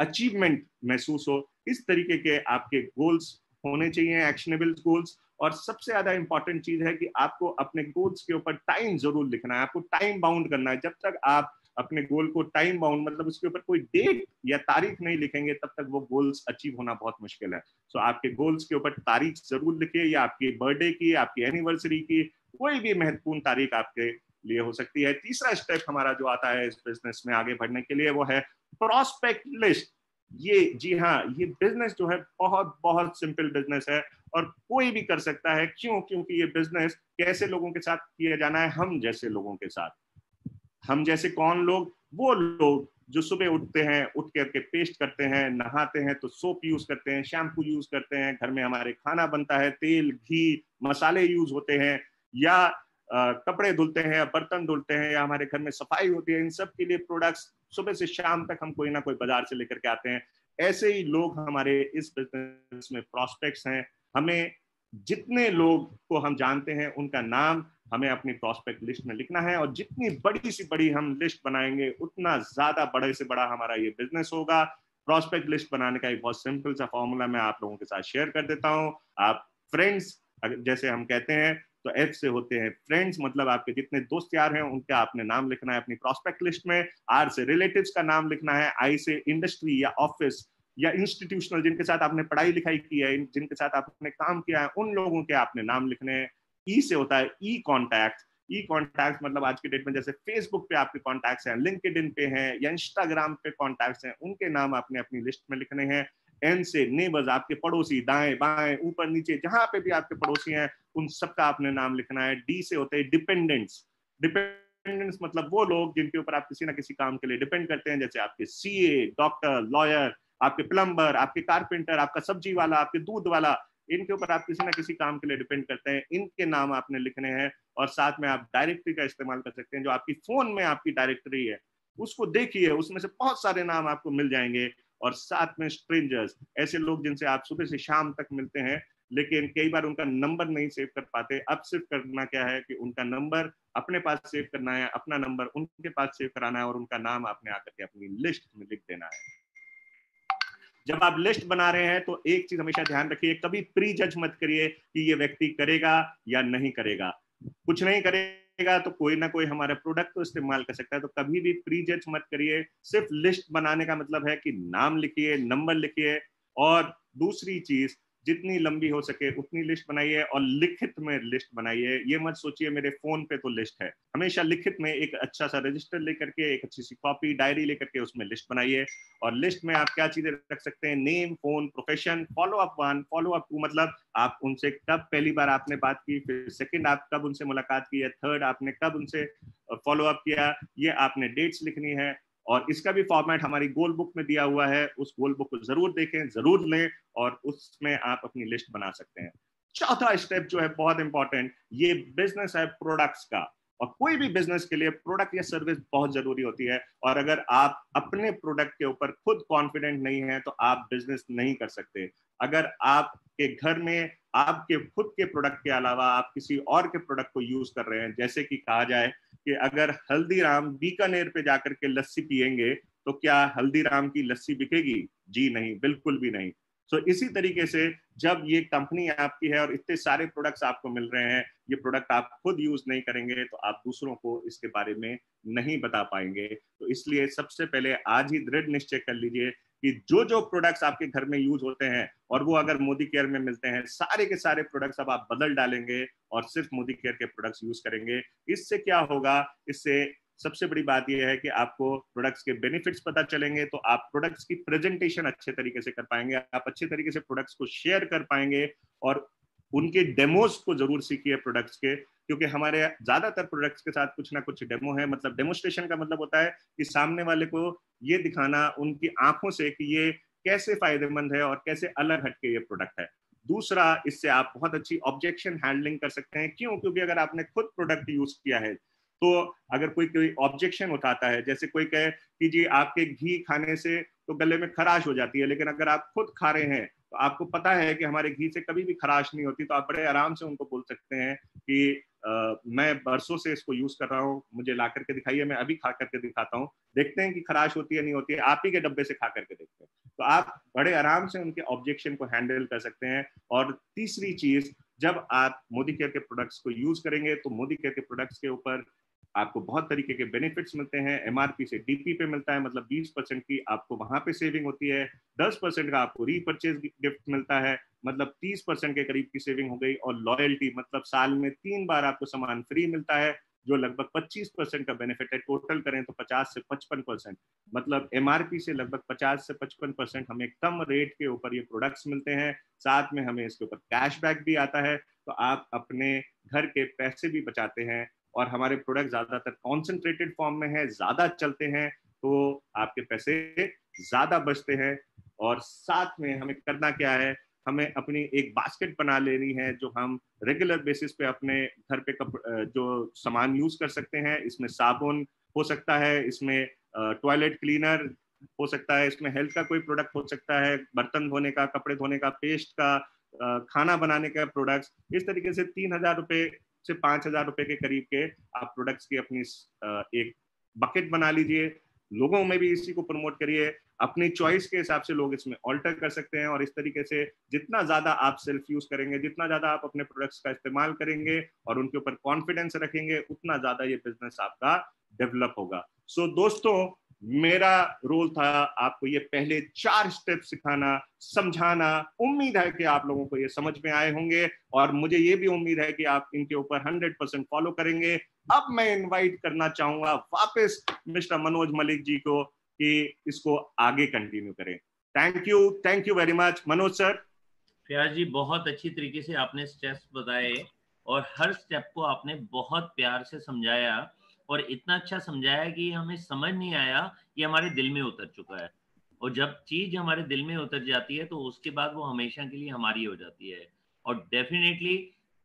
अचीवमेंट महसूस हो। इस तरीके के आपके गोल्स होने चाहिए, एक्शनेबल गोल्स। और सबसे ज्यादा इंपॉर्टेंट चीज है कि आपको अपने गोल्स के ऊपर टाइम जरूर लिखना है, आपको टाइम बाउंड करना है। जब तक आप अपने गोल को टाइम बाउंड मतलब उसके ऊपर कोई डेट या तारीख नहीं लिखेंगे तब तक वो गोल्स अचीव होना बहुत मुश्किल है। सो आपके गोल्स के ऊपर तारीख जरूर लिखिए, या आपकी बर्थडे की, आपकी एनिवर्सरी की, कोई भी महत्वपूर्ण तारीख आपके लिए हो सकती है। तीसरा स्टेप हमारा जो आता है इस बिजनेस में आगे बढ़ने के लिए वो है प्रॉस्पेक्ट लिस्ट। ये जी हाँ, ये बिजनेस जो है बहुत बहुत सिंपल बिजनेस है और कोई भी कर सकता है। क्यों? क्योंकि ये बिजनेस कैसे लोगों के साथ किया जाना है, हम जैसे लोगों के साथ। हम जैसे कौन लोग? वो लोग जो सुबह उठते हैं, उठ करके पेस्ट करते हैं, नहाते हैं तो सोप यूज करते हैं, शैम्पू यूज करते हैं, घर में हमारे खाना बनता है, तेल घी मसाले यूज होते हैं, या कपड़े धुलते हैं, या बर्तन धुलते हैं, या हमारे घर में सफाई होती है। इन सब के लिए प्रोडक्ट्स सुबह से शाम तक हम कोई ना कोई बाजार से लेकर के आते हैं। ऐसे ही लोग हमारे इस बिजनेस में प्रोस्पेक्ट्स हैं। हमें जितने लोग को हम जानते हैं उनका नाम हमें अपनी प्रोस्पेक्ट लिस्ट में लिखना है, और जितनी बड़ी सी बड़ी हम लिस्ट बनाएंगे उतना ज्यादा बड़े से बड़ा हमारा ये बिजनेस होगा। प्रोस्पेक्ट लिस्ट बनाने का एक बहुत सिंपल सा फॉर्मूला मैं आप लोगों के साथ शेयर कर देता हूं। आप फ्रेंड्स जैसे हम कहते हैं तो एफ से होते हैं फ्रेंड्स, मतलब आपके जितने दोस्त यार हैं उनका आपने नाम लिखना है अपनी प्रोस्पेक्ट लिस्ट में। आर से रिलेटिव्स का नाम लिखना है। आई से इंडस्ट्री या ऑफिस या इंस्टीट्यूशनल, जिनके साथ आपने पढ़ाई लिखाई की है, जिनके साथ आपने काम किया है, उन लोगों के आपने नाम लिखने हैं। ई से होता है ई कॉन्टैक्ट। ई कॉन्टैक्ट मतलब आज की डेट में जैसे फेसबुक पे आपके कॉन्टैक्ट्स हैं, लिंक्डइन पे हैं, या इंस्टाग्राम पे कॉन्टैक्ट्स हैं, उनके नाम आपने अपनी लिस्ट में लिखने हैं। एन से नेबर्स, आपके पड़ोसी, दाएं बाएं ऊपर नीचे जहां पे भी आपके पड़ोसी हैं उन सबका आपने नाम लिखना है। डी से होते हैं डिपेंडेंट्स। डिपेंडेंट्स मतलब वो लोग जिनके ऊपर आप किसी ना किसी काम के लिए डिपेंड करते हैं, जैसे आपके सीए, डॉक्टर, लॉयर, आपके प्लम्बर, आपके कारपेंटर, आपका सब्जी वाला, आपके दूध वाला, इनके ऊपर आप किसी ना किसी काम के लिए डिपेंड करते हैं, इनके नाम आपने लिखने हैं। और साथ में आप डायरेक्टरी का इस्तेमाल कर सकते हैं, जो आपकी फोन में आपकी डायरेक्टरी है उसको देखिए, उसमें से बहुत सारे नाम आपको मिल जाएंगे। और साथ में स्ट्रेंजर्स, ऐसे लोग जिनसे आप सुबह से शाम तक मिलते हैं लेकिन कई बार उनका नंबर नहीं सेव कर पाते। अब सिर्फ करना क्या है कि उनका नंबर अपने पास सेव करना है, अपना नंबर उनके पास सेव कराना है, और उनका नाम आपने आकर के अपनी लिस्ट में लिख देना है। जब आप लिस्ट बना रहे हैं तो एक चीज हमेशा ध्यान रखिए, कभी प्री जज मत करिए कि ये व्यक्ति करेगा या नहीं करेगा। कुछ नहीं करेगा तो कोई ना कोई हमारा प्रोडक्ट तो इस्तेमाल कर सकता है, तो कभी भी प्री जज मत करिए। सिर्फ लिस्ट बनाने का मतलब है कि नाम लिखिए, नंबर लिखिए, और दूसरी चीज जितनी लंबी हो सके उतनी लिस्ट बनाइए, और लिखित में लिस्ट बनाइए। ये मत सोचिए मेरे फोन पे तो लिस्ट है, हमेशा लिखित में एक अच्छा सा रजिस्टर लेकर के, एक अच्छी सी कॉपी डायरी लेकर के उसमें लिस्ट बनाइए। और लिस्ट में आप क्या चीजें रख सकते हैं? Name, phone, profession, follow up 1, follow up 2 मतलब आप उनसे कब पहली बार आपने बात की, फिर सेकंड आप कब उनसे मुलाकात की है, थर्ड आपने कब उनसे फॉलो अप किया, ये आपने डेट्स लिखनी है। और इसका भी फॉर्मेट हमारी गोल बुक में दिया हुआ है, उस गोल बुक को जरूर देखें, जरूर लें, और उसमें आप अपनी लिस्ट बना सकते हैं। चौथा स्टेप जो है बहुत इंपॉर्टेंट, ये बिजनेस है प्रोडक्ट्स का, और कोई भी बिजनेस के लिए प्रोडक्ट या सर्विस बहुत जरूरी होती है। और अगर आप अपने प्रोडक्ट के ऊपर खुद कॉन्फिडेंट नहीं है तो आप बिजनेस नहीं कर सकते। अगर आपके घर में आपके खुद के प्रोडक्ट के अलावा आप किसी और के प्रोडक्ट को यूज कर रहे हैं, जैसे कि कहा जाए कि अगर हल्दीराम बीकानेर पे जाकर के लस्सी पियेंगे तो क्या हल्दीराम की लस्सी बिकेगी? जी नहीं, बिल्कुल भी नहीं। तो इसी तरीके से जब ये कंपनी आपकी है और इतने सारे प्रोडक्ट्स आपको मिल रहे हैं, ये प्रोडक्ट आप खुद यूज नहीं करेंगे तो आप दूसरों को इसके बारे में नहीं बता पाएंगे। तो इसलिए सबसे पहले आज ही दृढ़ निश्चय कर लीजिए कि जो जो प्रोडक्ट्स आपके घर में यूज होते हैं, और वो अगर मोदी केयर में मिलते हैं, सारे के सारे प्रोडक्ट्स अब आप बदल डालेंगे और सिर्फ मोदी केयर के प्रोडक्ट्स यूज करेंगे। इससे क्या होगा? इससे सबसे बड़ी बात यह है कि आपको प्रोडक्ट्स के बेनिफिट्स पता चलेंगे, तो आप प्रोडक्ट्स की प्रेजेंटेशन अच्छे तरीके से कर पाएंगे, आप अच्छे तरीके से प्रोडक्ट्स को शेयर कर पाएंगे, और उनके डेमोस को जरूर सीखिए प्रोडक्ट्स के, क्योंकि हमारे ज्यादातर प्रोडक्ट्स के साथ कुछ ना कुछ डेमो है। मतलब डेमोस्ट्रेशन का मतलब होता है कि सामने वाले को ये दिखाना उनकी आंखों से कि ये कैसे फायदेमंद है और कैसे अलग हटके ये प्रोडक्ट है। दूसरा, इससे आप बहुत अच्छी ऑब्जेक्शन हैंडलिंग कर सकते हैं। क्यों? क्योंकि अगर आपने खुद प्रोडक्ट यूज किया है तो अगर कोई ऑब्जेक्शन उठाता है, जैसे कोई कहे कि जी आपके घी खाने से तो गले में खराश हो जाती है, लेकिन अगर आप खुद खा रहे हैं तो आपको पता है कि हमारे घी से कभी भी खराश नहीं होती, तो आप बड़े आराम से उनको बोल सकते हैं कि मैं बरसों से इसको यूज कर रहा हूँ, मुझे ला करके दिखाइए, मैं अभी खा करके दिखाता हूँ, देखते हैं कि खराश होती है नहीं होती है, आप ही के डब्बे से खा करके देखते हैं। तो आप बड़े आराम से उनके ऑब्जेक्शन को हैंडल कर सकते हैं। और तीसरी चीज, जब आप मोदी केयर के प्रोडक्ट्स को यूज करेंगे तो मोदी केयर के प्रोडक्ट्स के ऊपर आपको बहुत तरीके के बेनिफिट्स मिलते हैं। एमआरपी से डीपी पे मिलता है, मतलब 20% की आपको वहां पे सेविंग होती है। 10% का आपको रीपरचेज गिफ्ट मिलता है, मतलब 30% के करीब की सेविंग हो गई। और लॉयल्टी, मतलब साल में 3 बार आपको सामान फ्री मिलता है, जो लगभग 25% का बेनिफिट है। टोटल करें तो 50 से 55%, मतलब एमआरपी से लगभग 50 से 55% हमें कम रेट के ऊपर ये प्रोडक्ट्स मिलते हैं। साथ में हमें इसके ऊपर कैशबैक भी आता है, तो आप अपने घर के पैसे भी बचाते हैं। और हमारे प्रोडक्ट ज्यादातर कॉन्सेंट्रेटेड फॉर्म में है, ज्यादा चलते हैं, तो आपके पैसे ज्यादा बचते हैं। और साथ में हमें करना क्या है, हमें अपनी एक बास्केट बना लेनी है, जो हम रेगुलर बेसिस पे अपने घर पे जो सामान यूज कर सकते हैं। इसमें साबुन हो सकता है, इसमें टॉयलेट क्लीनर हो सकता है, इसमें हेल्थ का कोई प्रोडक्ट हो सकता है, बर्तन धोने का, कपड़े धोने का, पेस्ट का, खाना बनाने का प्रोडक्ट्स। इस तरीके से 3,000 रुपए से 5,000 रुपए के करीब के आप प्रोडक्ट्स की अपनी एक बकेट बना लीजिए। लोगों में भी इसी को प्रमोट करिए, अपनी चॉइस के हिसाब से लोग इसमें ऑल्टर कर सकते हैं। और इस तरीके से जितना ज्यादा आप सेल्फ यूज करेंगे, जितना ज्यादा आप अपने प्रोडक्ट्स का इस्तेमाल करेंगे और उनके ऊपर कॉन्फिडेंस रखेंगे, उतना ज्यादा ये बिजनेस आपका डेवलप होगा। सो दोस्तों, मेरा रोल था आपको ये पहले 4 स्टेप सिखाना, समझाना। उम्मीद है कि आप लोगों को ये समझ में आए होंगे, और मुझे ये भी उम्मीद है कि आप इनके ऊपर 100% फॉलो करेंगे। अब मैं इनवाइट करना चाहूंगा वापस मिस्टर मनोज मलिक जी को कि इसको आगे कंटिन्यू करें। Thank you very much Manoj sir. Fayaz ji, बहुत अच्छी तरीके से आपने स्टेप्स बताए और हर स्टेप को आपने बहुत प्यार से समझाया, और इतना अच्छा समझाया कि हमें समझ नहीं आया, ये हमारे दिल में उतर चुका है। और जब चीज हमारे दिल में उतर जाती है तो उसके बाद वो हमेशा के लिए हमारी हो जाती है। और डेफिनेटली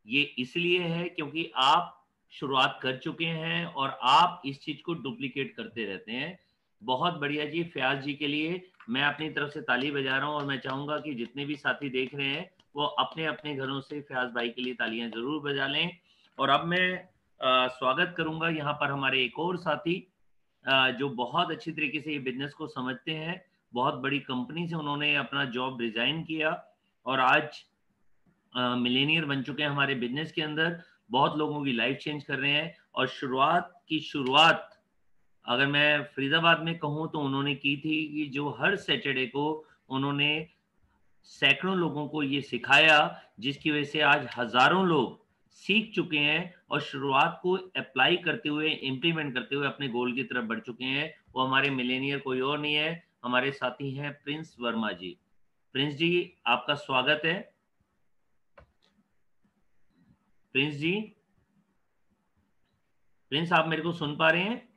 ये इसलिए है क्योंकि आप शुरुआत कर चुके हैं और आप इस चीज को डुप्लीकेट करते रहते हैं। बहुत बढ़िया जी, फयाज जी के लिए मैं अपनी तरफ से ताली बजा रहा हूं, और मैं चाहूंगा कि जितने भी साथी देख रहे हैं वो अपने अपने घरों से फयाज भाई के लिए तालियां जरूर बजा लें। और अब मैं स्वागत करूंगा यहाँ पर हमारे एक और साथी, जो बहुत अच्छी तरीके से ये बिजनेस को समझते हैं। बहुत बड़ी कंपनी से उन्होंने अपना जॉब रिजाइन किया और आज मिलेनियर बन चुके हैं हमारे बिजनेस के अंदर। बहुत लोगों की लाइफ चेंज कर रहे हैं। और शुरुआत की शुरुआत अगर मैं फरीदाबाद में कहूँ तो उन्होंने की थी कि जो हर सैटरडे को उन्होंने सैकड़ों लोगों को ये सिखाया, जिसकी वजह से आज हजारों लोग सीख चुके हैं और शुरुआत को अप्लाई करते हुए, इम्प्लीमेंट करते हुए अपने गोल की तरफ बढ़ चुके हैं। वो हमारे मिलेनियर कोई और नहीं है, हमारे साथी हैं प्रिंस वर्मा जी। प्रिंस जी, आपका स्वागत है। प्रिंस जी, प्रिंस आप मेरे को सुन पा रहे हैं?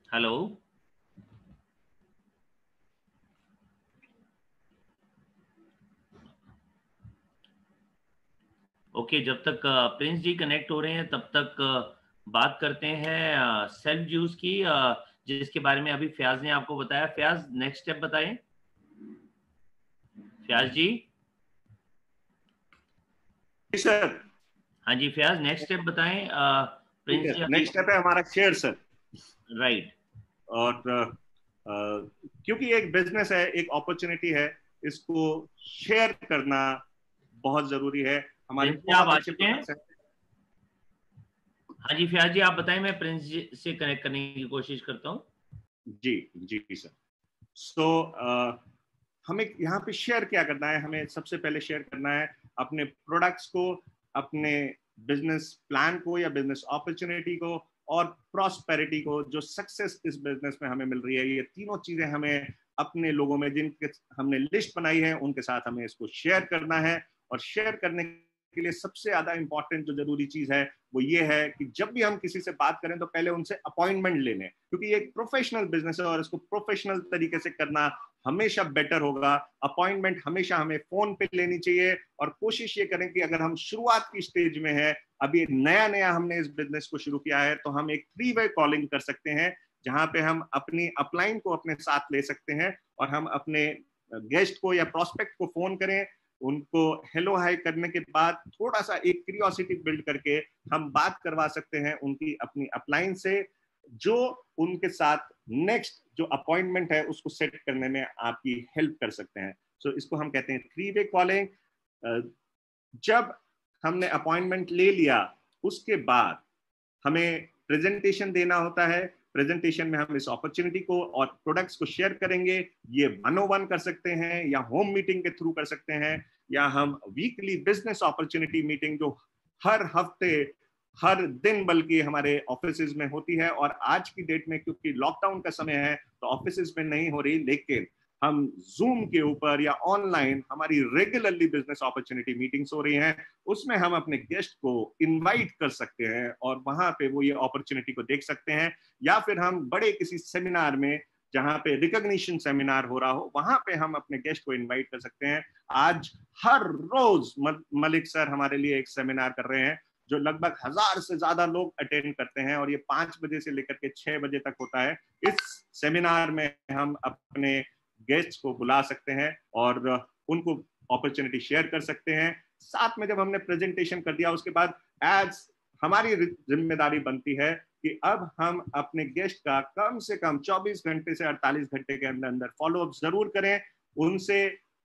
हेलो। ओके, जब तक प्रिंस जी कनेक्ट हो रहे हैं तब तक बात करते हैं सेल्फ यूज की, जिसके बारे में अभी फयाज ने आपको बताया। फयाज, नेक्स्ट स्टेप बताएं। फयाज जी। सर। हाँ जी फयाज, नेक्स्ट स्टेप बताएं। ठीक प्रिंस है, जी अभी। नेक्स्ट स्टेप है हमारा शेयर सर। राइट। और क्योंकि ये एक बिजनेस है, एक अपॉर्चुनिटी है, इसको शेयर करना बहुत जरूरी है। हमारे प्रिंस जी आप बहुत आ अच्छे चुके हैं? प्रोडक्ट्स हैं। हाँ जी फयाज जी, आप बताएं, मैं प्रिंस जी से कनेक्ट करने की कोशिश करता हूँ। जी जी सर। सो हमें यहाँ पे शेयर क्या करना है, हमें सबसे पहले शेयर करना है अपने प्रोडक्ट्स को, अपने बिजनेस प्लान को या बिजनेस अपॉर्चुनिटी को, और प्रॉस्पेरिटी को। जो सक्सेस इस बिजनेस में हमें मिल रही है, ये तीनों चीजें हमें अपने लोगों में, जिनके हमने लिस्ट बनाई है, उनके साथ हमें इसको शेयर करना है। और शेयर करने के लिए सबसे ज्यादा इंपॉर्टेंट जो जरूरी चीज है वो ये है कि जब भी हम किसी से बात करें तो पहले उनसे अपॉइंटमेंट ले लें, क्योंकि ये एक प्रोफेशनल बिजनेस है और इसको प्रोफेशनल तरीके से करना हमेशा बेटर होगा। अपॉइंटमेंट हमेशा हमें फोन पे लेनी चाहिए, और कोशिश ये करें कि अगर हम शुरुआत की स्टेज में है, अभी नया नया हमने इस बिजनेस को शुरू किया है, तो हम एक 3-वे कॉलिंग कर सकते हैं, जहां पे हम अपनी अपलाइन को अपने साथ ले सकते हैं, और हम अपने गेस्ट को या प्रोस्पेक्ट को फोन करें, उनको हेलो हाई करने के बाद थोड़ा सा एक क्यूरियोसिटी बिल्ड करके हम बात करवा सकते हैं उनकी अपनी अपलाइन से, जो उनके साथ नेक्स्ट जो अपॉइंटमेंट है उसको सेट करने में आपकी हेल्प कर सकते हैं। सो इसको हम कहते हैं 3-वे कॉलिंग। जब हमने अपॉइंटमेंट ले लिया उसके बाद हमें प्रेजेंटेशन देना होता है। प्रेजेंटेशन में हम इस अपॉर्चुनिटी को और प्रोडक्ट्स को शेयर करेंगे। ये 1-on-1 कर सकते हैं या होम मीटिंग के थ्रू कर सकते हैं, या हम वीकली बिजनेस अपॉर्चुनिटी मीटिंग जो हर हफ्ते हर दिन बल्कि हमारे ऑफिसेज में होती है, और आज की डेट में क्योंकि लॉकडाउन का समय है तो ऑफिसेज में नहीं हो रही, लेकिन हम जूम के ऊपर या ऑनलाइन हमारी रेगुलरली बिजनेस अपॉर्चुनिटी मीटिंग्स हो रही हैं। उसमें हम अपने गेस्ट को इनवाइट कर सकते हैं और वहां पे वो ये अपॉर्चुनिटी को देख सकते हैं, या फिर हम बड़े किसी सेमिनार में जहां पे रिकॉग्निशन सेमिनार हो रहा हो वहां पे हम अपने गेस्ट को इनवाइट कर सकते हैं। आज हर रोज मलिक सर हमारे लिए एक सेमिनार कर रहे हैं जो लगभग 1000 से ज्यादा लोग अटेंड करते हैं, और ये 5 बजे से लेकर के 6 बजे तक होता है। इस सेमिनार में हम अपने गेस्ट को बुला सकते हैं और उनको अपॉर्चुनिटी शेयर कर सकते हैं। साथ में जब हमने प्रेजेंटेशन कर दिया उसके बाद एज हमारी जिम्मेदारी बनती है कि अब हम अपने गेस्ट का कम से कम 24 घंटे से 48 घंटे के अंदर अंदर फॉलोअप जरूर करें, उनसे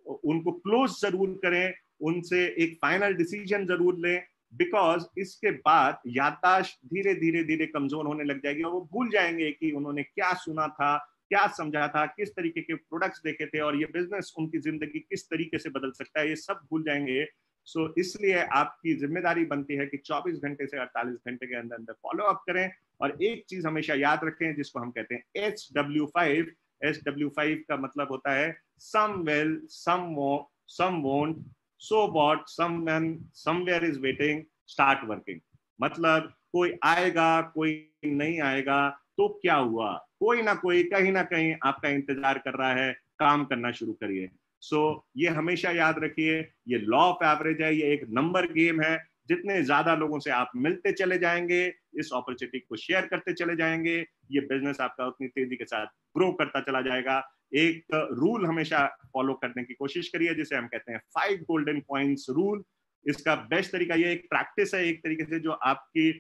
उनको क्लोज जरूर करें, उनसे एक फाइनल डिसीजन जरूर लें, बिकॉज इसके बाद याददाश्त धीरे धीरे धीरे कमजोर होने लग जाएगी और वो भूल जाएंगे कि उन्होंने क्या सुना था, क्या समझा था, किस तरीके के प्रोडक्ट्स देखे थे और ये बिजनेस उनकी जिंदगी किस तरीके से बदल सकता है, ये सब भूल जाएंगे। सो इसलिए आपकी जिम्मेदारी बनती है कि 24 घंटे से 48 घंटे के अंदर अंदर फॉलो अप करें। और एक चीज हमेशा याद रखें जिसको हम कहते हैं SW5। SW5 का मतलब होता है some will, some won't, so what, somewhere is waiting, start working. मतलब कोई आएगा कोई नहीं आएगा तो क्या हुआ, कोई ना कोई कहीं ना कहीं आपका इंतजार कर रहा है, काम करना शुरू करिए। सो ये हमेशा याद रखिए, ये लॉ ऑफ एवरेज है, ये एक नंबर गेम है। जितने ज्यादा लोगों से आप मिलते चले जाएंगे, इस अपॉर्चुनिटी को शेयर करते चले जाएंगे, ये बिजनेस आपका उतनी तेजी के साथ ग्रो करता चला जाएगा। एक रूल हमेशा फॉलो करने की कोशिश करिए जिसे हम कहते हैं 5 गोल्डन पॉइंट्स रूल। इसका बेस्ट तरीका ये एक प्रैक्टिस है एक तरीके से जो आपकी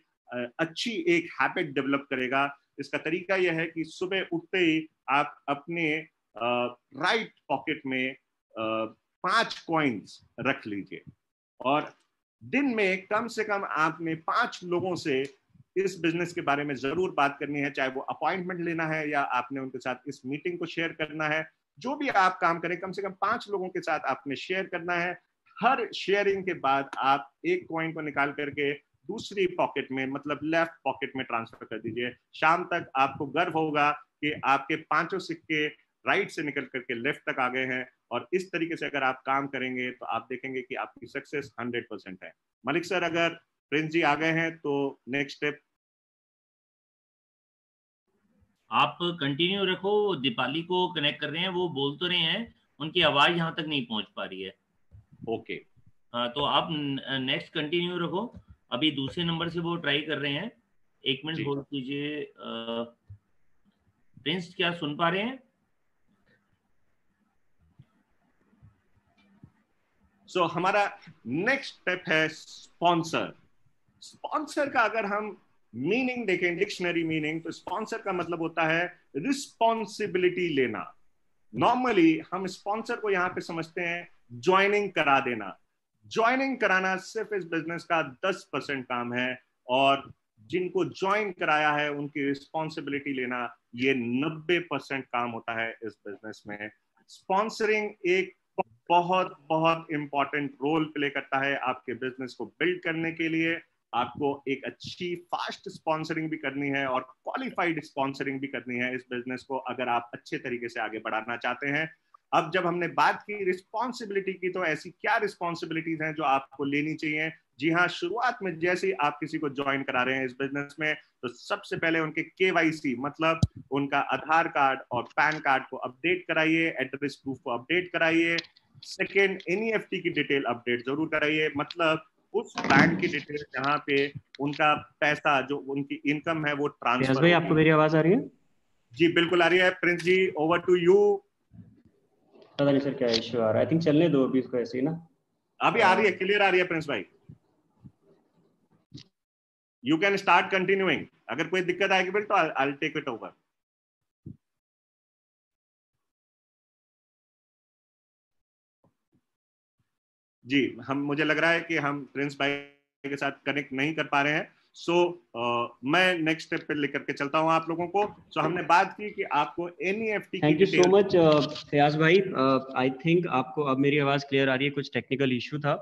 अच्छी एक हैबिट डेवलप करेगा। इसका तरीका यह है कि सुबह उठते ही आप अपने राइट पॉकेट में 5 कॉइन्स रख लीजिए, और दिन में कम से कम आपने 5 लोगों से इस बिजनेस के बारे में जरूर बात करनी है, चाहे वो अपॉइंटमेंट लेना है या आपने उनके साथ इस मीटिंग को शेयर करना है। जो भी आप काम करें कम से कम 5 लोगों के साथ आपने शेयर करना है। हर शेयरिंग के बाद आप एक कॉइन को निकाल करके दूसरी पॉकेट में मतलब लेफ्ट पॉकेट में ट्रांसफर कर दीजिए। शाम तक आपको गर्व होगा कि आपके 5 सिक्के राइट से निकल करके लेफ्ट तक आ गए हैं, और इस तरीके से अगर आप काम करेंगे तो आप देखेंगे कि आपकी सक्सेस 100% है। मलिक सर अगर प्रिंस जी आ गए हैं तो नेक्स्ट स्टेप आप कंटिन्यू रखो। दीपाली को कनेक्ट कर रहे हैं, वो बोल तो रहे हैं, उनकी आवाज यहाँ तक नहीं पहुंच पा रही है। ओके तो आप नेक्स्ट कंटिन्यू रखो। अभी दूसरे नंबर से वो ट्राई कर रहे हैं। 1 मिनट होल्ड कीजिए। प्रिंस क्या सुन पा रहे हैं? सो हमारा नेक्स्ट स्टेप है स्पॉन्सर। स्पॉन्सर का अगर हम मीनिंग देखें, डिक्शनरी मीनिंग, तो स्पॉन्सर का मतलब होता है रिस्पॉन्सिबिलिटी लेना। नॉर्मली हम स्पॉन्सर को यहां पे समझते हैं ज्वाइनिंग करा देना। ज्वाइनिंग कराना सिर्फ इस बिजनेस का 10% काम है, और जिनको ज्वाइन कराया है उनकी रिस्पॉन्सिबिलिटी लेना ये 90% काम होता है इस बिजनेस में। स्पॉन्सरिंग एक बहुत बहुत इंपॉर्टेंट रोल प्ले करता है आपके बिजनेस को बिल्ड करने के लिए। आपको एक अच्छी फास्ट स्पॉन्सरिंग भी करनी है और क्वालिफाइड स्पॉन्सरिंग भी करनी है इस बिजनेस को अगर आप अच्छे तरीके से आगे बढ़ाना चाहते हैं। अब जब हमने बात की रिस्पॉन्सिबिलिटी की, तो ऐसी क्या रिस्पॉन्सिबिलिटीज हैं जो आपको लेनी चाहिए? जी हाँ, शुरुआत में जैसे ही आप किसी को ज्वाइन करा रहे हैं इस बिजनेस में, तो सबसे पहले उनके KYC मतलब उनका आधार कार्ड और पैन कार्ड को अपडेट कराइए, एड्रेस प्रूफ को अपडेट कराइए। सेकेंड, NEFT की डिटेल अपडेट जरूर कराइए, मतलब उस बैंक की डिटेल जहाँ पे उनका पैसा जो उनकी इनकम है वो ट्रांसफर भाई आपको मेरी आवाज आ रही है? जी बिल्कुल आ रही है। Prince ji over to you. पता नहीं सर क्या इश्यू आ रहा है, आई थिंक चलने दो अभी इसको ऐसे ही ना। अभी आ रही है, क्लियर आ रही है प्रिंस भाई। You can start continuing. अगर कोई दिक्कत आएगी फिर तो I will take it over. जी, मुझे लग रहा है कि हम प्रिंस भाई के साथ कनेक्ट नहीं कर पा रहे हैं। सो मैं नेक्स्ट स्टेप पे लेकर के चलता हूँ आप लोगों को। सो हमने बात की कि आपको एनईएफटी की thank you so detail. Much Fayaz भाई। आई थिंक आपको अब मेरी आवाज क्लियर आ रही है, कुछ टेक्निकल इशू था।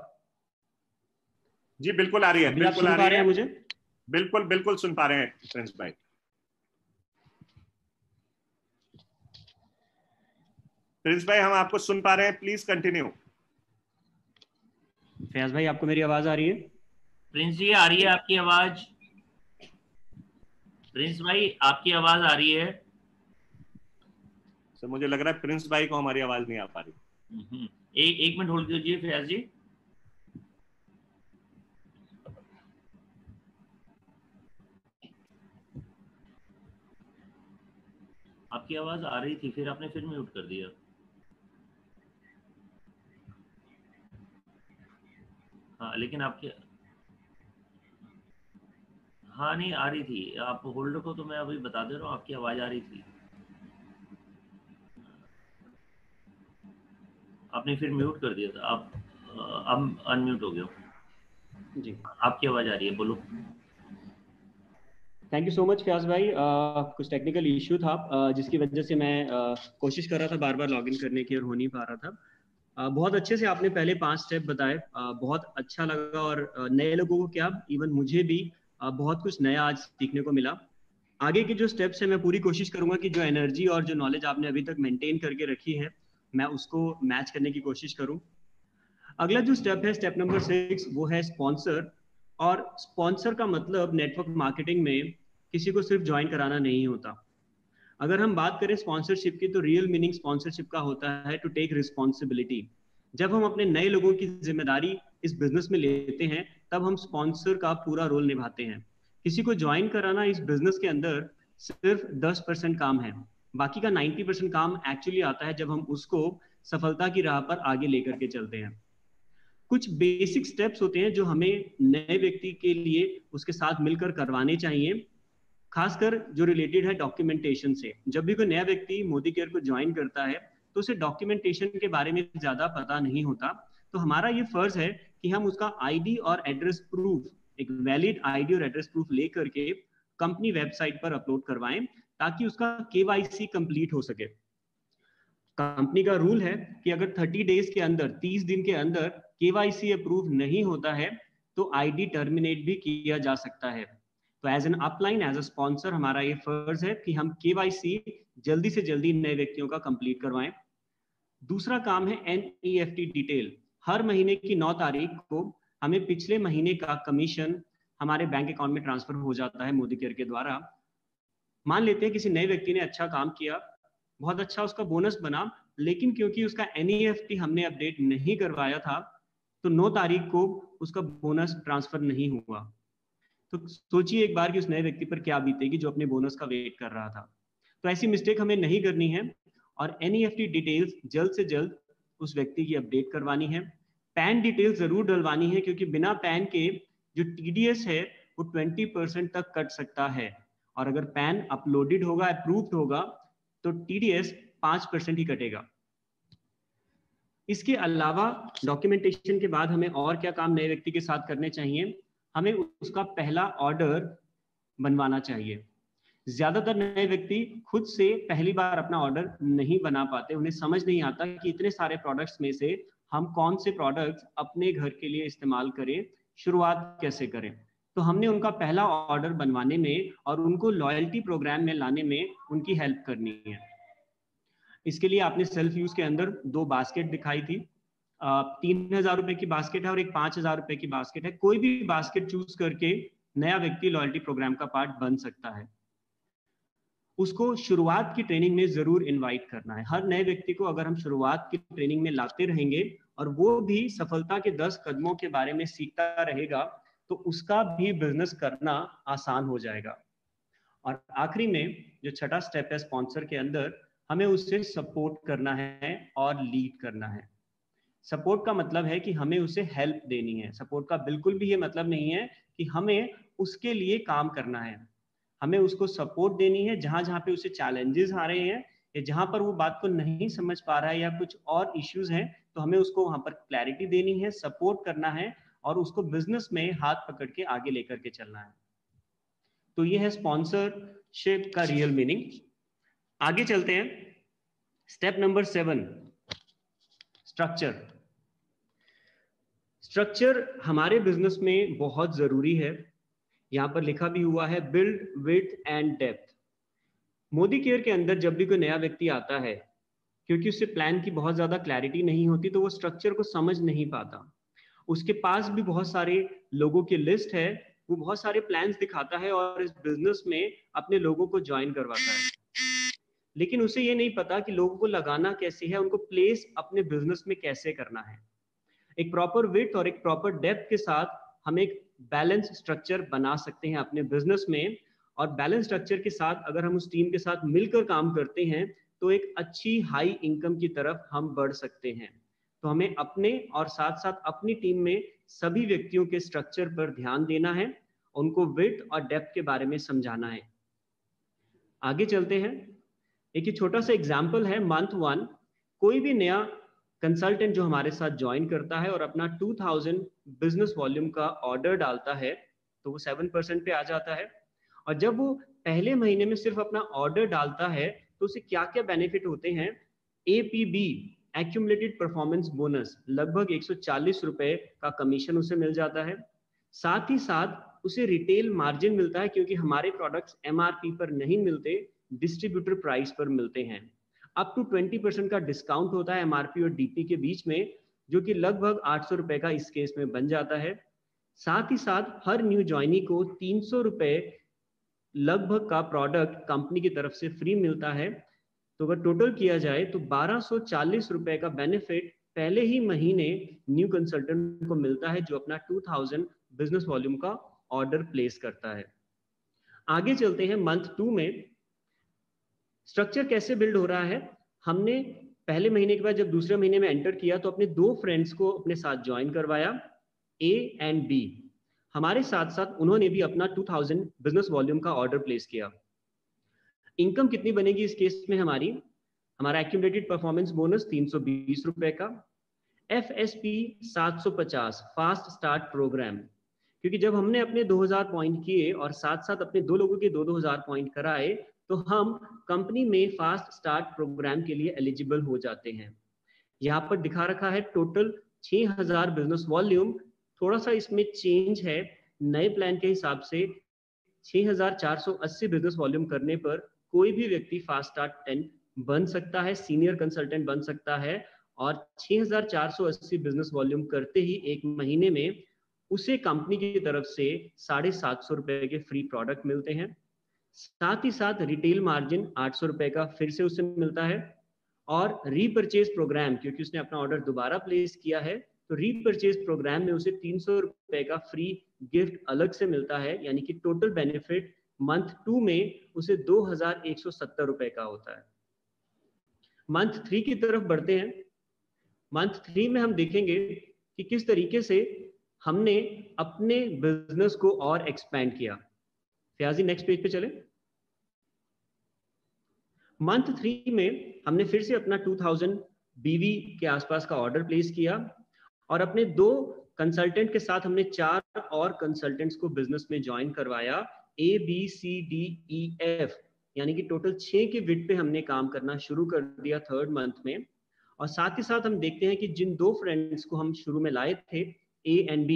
जी बिल्कुल आ रही है, अभी आप बिल्कुल आ सुन पा रही रहे है, हैं मुझे? बिल्कुल बिल्कुल सुन पा रहे हैं प्रिंस भाई। प्रिंस भाई हम आपको सुन पा रहे हैं, प्लीज कंटिन्यू। फयाज भाई, आपको मेरी आवाज आ रही है? प्रिंस जी, आ रही है आपकी आवाज? प्रिंस भाई, आपकी आवाज आ रही है? सर मुझे लग रहा है प्रिंस भाई को हमारी आवाज नहीं आ पा रही। एक मिनट होल्ड कीजिए फयाज जी। आपकी आवाज आ रही थी, फिर आपने फिर म्यूट कर दिया। हाँ, लेकिन आपकी, हाँ नहीं आ रही थी। आप होल्ड रखो तो मैं अभी बता दे रहा हूँ, आपकी आवाज आ रही थी, आपने फिर म्यूट कर दिया था। आप अब अनम्यूट हो गए हो। जी, आपकी आवाज आ रही है, बोलो। Thank you so much Fayaz भाई। कुछ टेक्निकल इशू था जिसकी वजह से मैं कोशिश कर रहा था बार बार लॉगिन करने की और हो नहीं पा रहा था। बहुत अच्छे से आपने पहले 5 स्टेप बताए, बहुत अच्छा लगा। और नए लोगों को क्या, इवन मुझे भी बहुत कुछ नया आज सीखने को मिला। आगे के जो स्टेप्स है मैं पूरी कोशिश करूंगा कि जो एनर्जी और जो नॉलेज आपने अभी तक मेंटेन करके रखी है मैं उसको मैच करने की कोशिश करूं। अगला जो स्टेप है, स्टेप नंबर 6, वो है स्पॉन्सर। और स्पॉन्सर का मतलब नेटवर्क मार्केटिंग में किसी को सिर्फ ज्वाइन कराना नहीं होता। अगर हम बात करें स्पॉन्सरशिप की, तो रियल मीनिंग स्पॉन्सरशिप का होता है टू टेक रिस्पॉन्सिबिलिटी। जब हम अपने नए लोगों की जिम्मेदारी इस बिजनेस में लेते हैं, तब हम स्पॉन्सर का पूरा रोल निभाते हैं। किसी को ज्वाइन कराना इस बिजनेस के अंदर सिर्फ 10% काम है। बाकी का 90% काम एक्चुअली आता है जब हम उसको सफलता की राह पर आगे लेकर के चलते हैं। कुछ बेसिक स्टेप्स होते हैं जो हमें नए व्यक्ति के लिए उसके साथ मिलकर करवाने चाहिए, खासकर जो रिलेटेड है डॉक्यूमेंटेशन से। जब भी कोई नया व्यक्ति मोदी केयर को ज्वाइन करता है तो उसे डॉक्यूमेंटेशन के बारे में ज्यादा पता नहीं होता। तो हमारा ये फर्ज है कि हम उसका आईडी और एड्रेस प्रूफ, एक वैलिड आईडी और एड्रेस प्रूफ लेकर के कंपनी वेबसाइट पर अपलोड करवाएं, ताकि उसका केवाईसी कंप्लीट हो सके। कंपनी का रूल है कि अगर 30 डेज के अंदर, 30 दिन के अंदर केवाईसी अप्रूव नहीं होता है तो आईडी टर्मिनेट भी किया जा सकता है। तो as an upline, as a sponsor, हमारा ये फर्ज है कि हम केवाईसी जल्दी से जल्दी नए व्यक्तियों का कंप्लीट करवाएं। दूसरा काम है एनईएफटी डिटेल। हर महीने की 9 तारीख को हमें पिछले महीने का कमीशन हमारे बैंक अकाउंट में ट्रांसफर हो जाता है मोदी केयर के द्वारा। मान लेते हैं किसी नए व्यक्ति ने अच्छा काम किया, बहुत अच्छा उसका बोनस बना, लेकिन क्योंकि उसका एनईएफटी हमने अपडेट नहीं करवाया था तो 9 तारीख को उसका बोनस ट्रांसफर नहीं हुआ। तो सोचिए एक बार कि उस नए व्यक्ति पर क्या बीतेगी जो अपने बोनस का वेट कर रहा था। तो ऐसी मिस्टेक हमें नहीं करनी है और एनईएफटी डिटेल्स जल्द से जल्द उस व्यक्ति की अपडेट करवानी है। पैन डिटेल्स जरूर डलवानी है, क्योंकि बिना पैन के जो टीडीएस है वो 20% तक कट सकता है। और अगर पैन अपलोडेड होगा, अप्रूव्ड होगा, तो टीडीएस 5% ही कटेगा। इसके अलावा डॉक्यूमेंटेशन के बाद हमें और क्या काम नए व्यक्ति के साथ करने चाहिए? हमें उसका पहला ऑर्डर बनवाना चाहिए। ज्यादातर नए व्यक्ति खुद से पहली बार अपना ऑर्डर नहीं बना पाते, उन्हें समझ नहीं आता कि इतने सारे प्रोडक्ट्स में से हम कौन से प्रोडक्ट्स अपने घर के लिए इस्तेमाल करें, शुरुआत कैसे करें। तो हमने उनका पहला ऑर्डर बनवाने में और उनको लॉयल्टी प्रोग्राम में लाने में उनकी हेल्प करनी है। इसके लिए आपने सेल्फ यूज के अंदर 2 बास्केट दिखाई थी। 3,000 रुपए की बास्केट है और एक 5,000 रुपए की बास्केट है। कोई भी बास्केट चूज करके नया व्यक्ति लॉयल्टी प्रोग्राम का पार्ट बन सकता है। उसको शुरुआत की ट्रेनिंग में जरूर इनवाइट करना है। हर नए व्यक्ति को अगर हम शुरुआत की ट्रेनिंग में लाते रहेंगे और वो भी सफलता के 10 कदमों के बारे में सीखता रहेगा, तो उसका भी बिजनेस करना आसान हो जाएगा। और आखिरी में जो छठा स्टेप है स्पॉन्सर के अंदर, हमें उससे सपोर्ट करना है और लीड करना है। सपोर्ट का मतलब है कि हमें उसे हेल्प देनी है। सपोर्ट का बिल्कुल भी ये मतलब नहीं है कि हमें उसके लिए काम करना है। हमें उसको सपोर्ट देनी है जहां जहां पे उसे चैलेंजेस आ रहे हैं कि जहां पर वो बात को नहीं समझ पा रहा है या कुछ और इश्यूज हैं, तो हमें उसको वहां पर क्लैरिटी देनी है, सपोर्ट करना है और उसको बिजनेस में हाथ पकड़ के आगे लेकर के चलना है। तो ये है स्पॉन्सरशिप का रियल मीनिंग। आगे चलते हैं, स्टेप नंबर 7, स्ट्रक्चर। स्ट्रक्चर हमारे बिजनेस में बहुत जरूरी है। यहां पर लिखा भी हुआ है build width and depth. Modi care के अंदर जब भी कोई नया व्यक्ति आता है, क्योंकि उससे प्लान की बहुत ज्यादा क्लैरिटी नहीं होती, तो वो स्ट्रक्चर को समझ नहीं पाता। उसके पास भी बहुत सारे लोगों की लिस्ट है, वो बहुत सारे प्लान्स दिखाता है और इस बिजनेस में अपने लोगों को ज्वाइन करवाता है, लेकिन उसे ये नहीं पता कि लोगों को लगाना कैसे है, उनको प्लेस अपने बिजनेस में कैसे करना है। एक प्रॉपर विड्थ और एक प्रॉपर डेप्थ के साथ हम एक बैलेंस स्ट्रक्चर बना सकते हैं अपने बिजनेस में। और बैलेंस स्ट्रक्चर के साथ अगर हम उस टीम के साथ मिलकर काम करते हैं तो एक अच्छी हाई इनकम की तरफ हम बढ़ सकते हैं। तो हमें अपने और साथ साथ अपनी टीम में सभी व्यक्तियों के स्ट्रक्चर पर ध्यान देना है, उनको विड्थ और डेप्थ के बारे में समझाना है। आगे चलते हैं, एक छोटा सा एग्जाम्पल है मंथ 1। कोई भी नया कंसल्टेंट जो हमारे साथ ज्वाइन करता है और अपना 2000 बिजनेस वॉल्यूम का ऑर्डर डालता है तो वो 7% पे आ जाता है। और जब वो पहले महीने में सिर्फ अपना ऑर्डर डालता है तो उसे क्या क्या बेनिफिट होते हैं। APB, एक्यूमुलेटेड परफॉर्मेंस बोनस, लगभग 140 रुपए का कमीशन उसे मिल जाता है। साथ ही साथ उसे रिटेल मार्जिन मिलता है, क्योंकि हमारे प्रोडक्ट्स MRP पर नहीं मिलते, डिस्ट्रीब्यूटर प्राइस पर मिलते हैं। अप टू 20% का डिस्काउंट होता है MRP और DP के बीच में, जो कि लगभग 800 रुपए का इस केस में बन जाता है। साथ ही साथ हर न्यू ज्वाइनी को 300 रुपए लगभग का प्रोडक्ट कंपनी की तरफ से फ्री मिलता है। तो अगर टोटल किया जाए तो 1240 रुपए का बेनिफिट पहले ही महीने न्यू कंसल्टेंट को मिलता है जो अपना 2000 बिजनेस वॉल्यूम का ऑर्डर प्लेस करता है। आगे चलते हैं मंथ 2 में। स्ट्रक्चर कैसे बिल्ड हो रहा है। हमने पहले महीने के बाद जब दूसरे महीने में एंटर किया तो अपने 2 फ्रेंड्स को अपने साथ ज्वाइन करवाया, A एंड B। हमारे साथ साथ उन्होंने भी अपना 2000 बिजनेस वॉल्यूम का ऑर्डर प्लेस किया। इनकम कितनी बनेगी इस केस में हमारा एक्यूमुलेटेड परफॉर्मेंस बोनस 320 रुपए का, FSP 750 फास्ट स्टार्ट प्रोग्राम, क्योंकि जब हमने अपने 2000 पॉइंट किए और साथ साथ अपने 2 लोगों के 2000 पॉइंट कराए तो हम कंपनी में फास्ट स्टार्ट प्रोग्राम के लिए एलिजिबल हो जाते हैं। यहाँ पर दिखा रखा है टोटल 6000 बिजनेस वॉल्यूम। थोड़ा सा इसमें चेंज है, नए प्लान के हिसाब से 6480 बिजनेस वॉल्यूम करने पर कोई भी व्यक्ति फास्ट स्टार्ट 10 बन सकता है, सीनियर कंसल्टेंट बन सकता है। और 6480 बिजनेस वॉल्यूम करते ही एक महीने में उसे कंपनी की तरफ से 750 रुपए के फ्री प्रोडक्ट मिलते हैं। साथ ही साथ रिटेल मार्जिन 800 रुपए का फिर से उससे मिलता है। और रीपरचेज प्रोग्राम, क्योंकि उसने अपना ऑर्डर दोबारा प्लेस किया है तो रीपरचेज प्रोग्राम में उसे 300 रुपए का फ्री गिफ्ट अलग से मिलता है, यानी कि टोटल बेनिफिट मंथ 2 में उसे 2170 रुपए का होता है। मंथ 3 की तरफ बढ़ते हैं। मंथ 3 में हम देखेंगे कि किस तरीके से हमने अपने बिजनेस को और एक्सपैंड किया। फयाजी नेक्स्ट पेज पे चले। मंथ 3 में हमने फिर से अपना 2000 BV के आसपास का ऑर्डर प्लेस किया और अपने 2 कंसल्टेंट के साथ हमने 4 और कंसल्टेंट्स को बिजनेस में ज्वाइन करवाया, ABCDEF, यानी कि टोटल 6 के विड पे हमने काम करना शुरू कर दिया 3rd मंथ में। और साथ ही साथ हम देखते हैं कि जिन 2 फ्रेंड्स को हम शुरू में लाए थे A एंड B,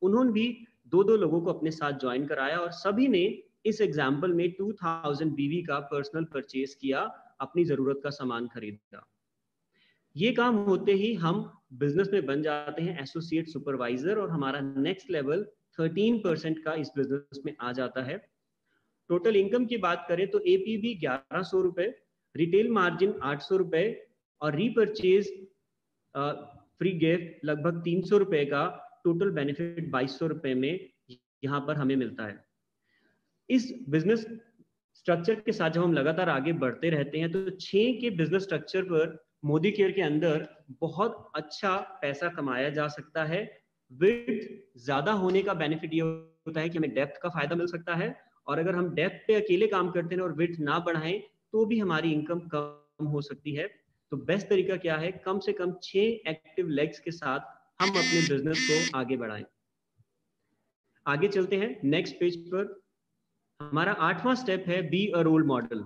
उन्होंने भी 2 लोगों को अपने साथ ज्वाइन कराया और सभी ने इस एग्जाम्पल में 2000 BV का पर्सनल परचेज किया, अपनी जरूरत का सामान खरीदा। ये काम होते ही हम बिजनेस में बन जाते हैं एसोसिएट सुपरवाइजर और हमारा नेक्स्ट लेवल 13% का इस बिजनेस में आ जाता है। टोटल इनकम की बात करें तो APB 1100 रुपए, रिटेल मार्जिन 800 रुपए और रीपरचेज फ्री गिफ्ट लगभग 300 रुपए का, टोटल बेनिफिट 2200 रुपए में यहाँ पर हमें मिलता है। इस बिजनेस स्ट्रक्चर के साथ जब हम लगातार आगे बढ़ते रहते हैं तो 6 के बिजनेस स्ट्रक्चर पर मोदी केयर के अंदर बहुत अच्छा पैसा कमाया जा सकता है। विड्थ ज्यादा होने का बेनिफिट ये होता है कि हमें डेप्थ का फायदा मिल सकता है, और अगर हम डेप्थ पे अकेले काम करते हैं और विड्थ ना बढ़ाएं तो भी हमारी इनकम कम कम हो सकती है। तो बेस्ट तरीका क्या है, कम से कम 6 एक्टिव लेग्स के साथ हम अपने बिजनेस को आगे बढ़ाएं। आगे चलते हैं नेक्स्ट पेज पर। हमारा 8वां स्टेप है be a role model.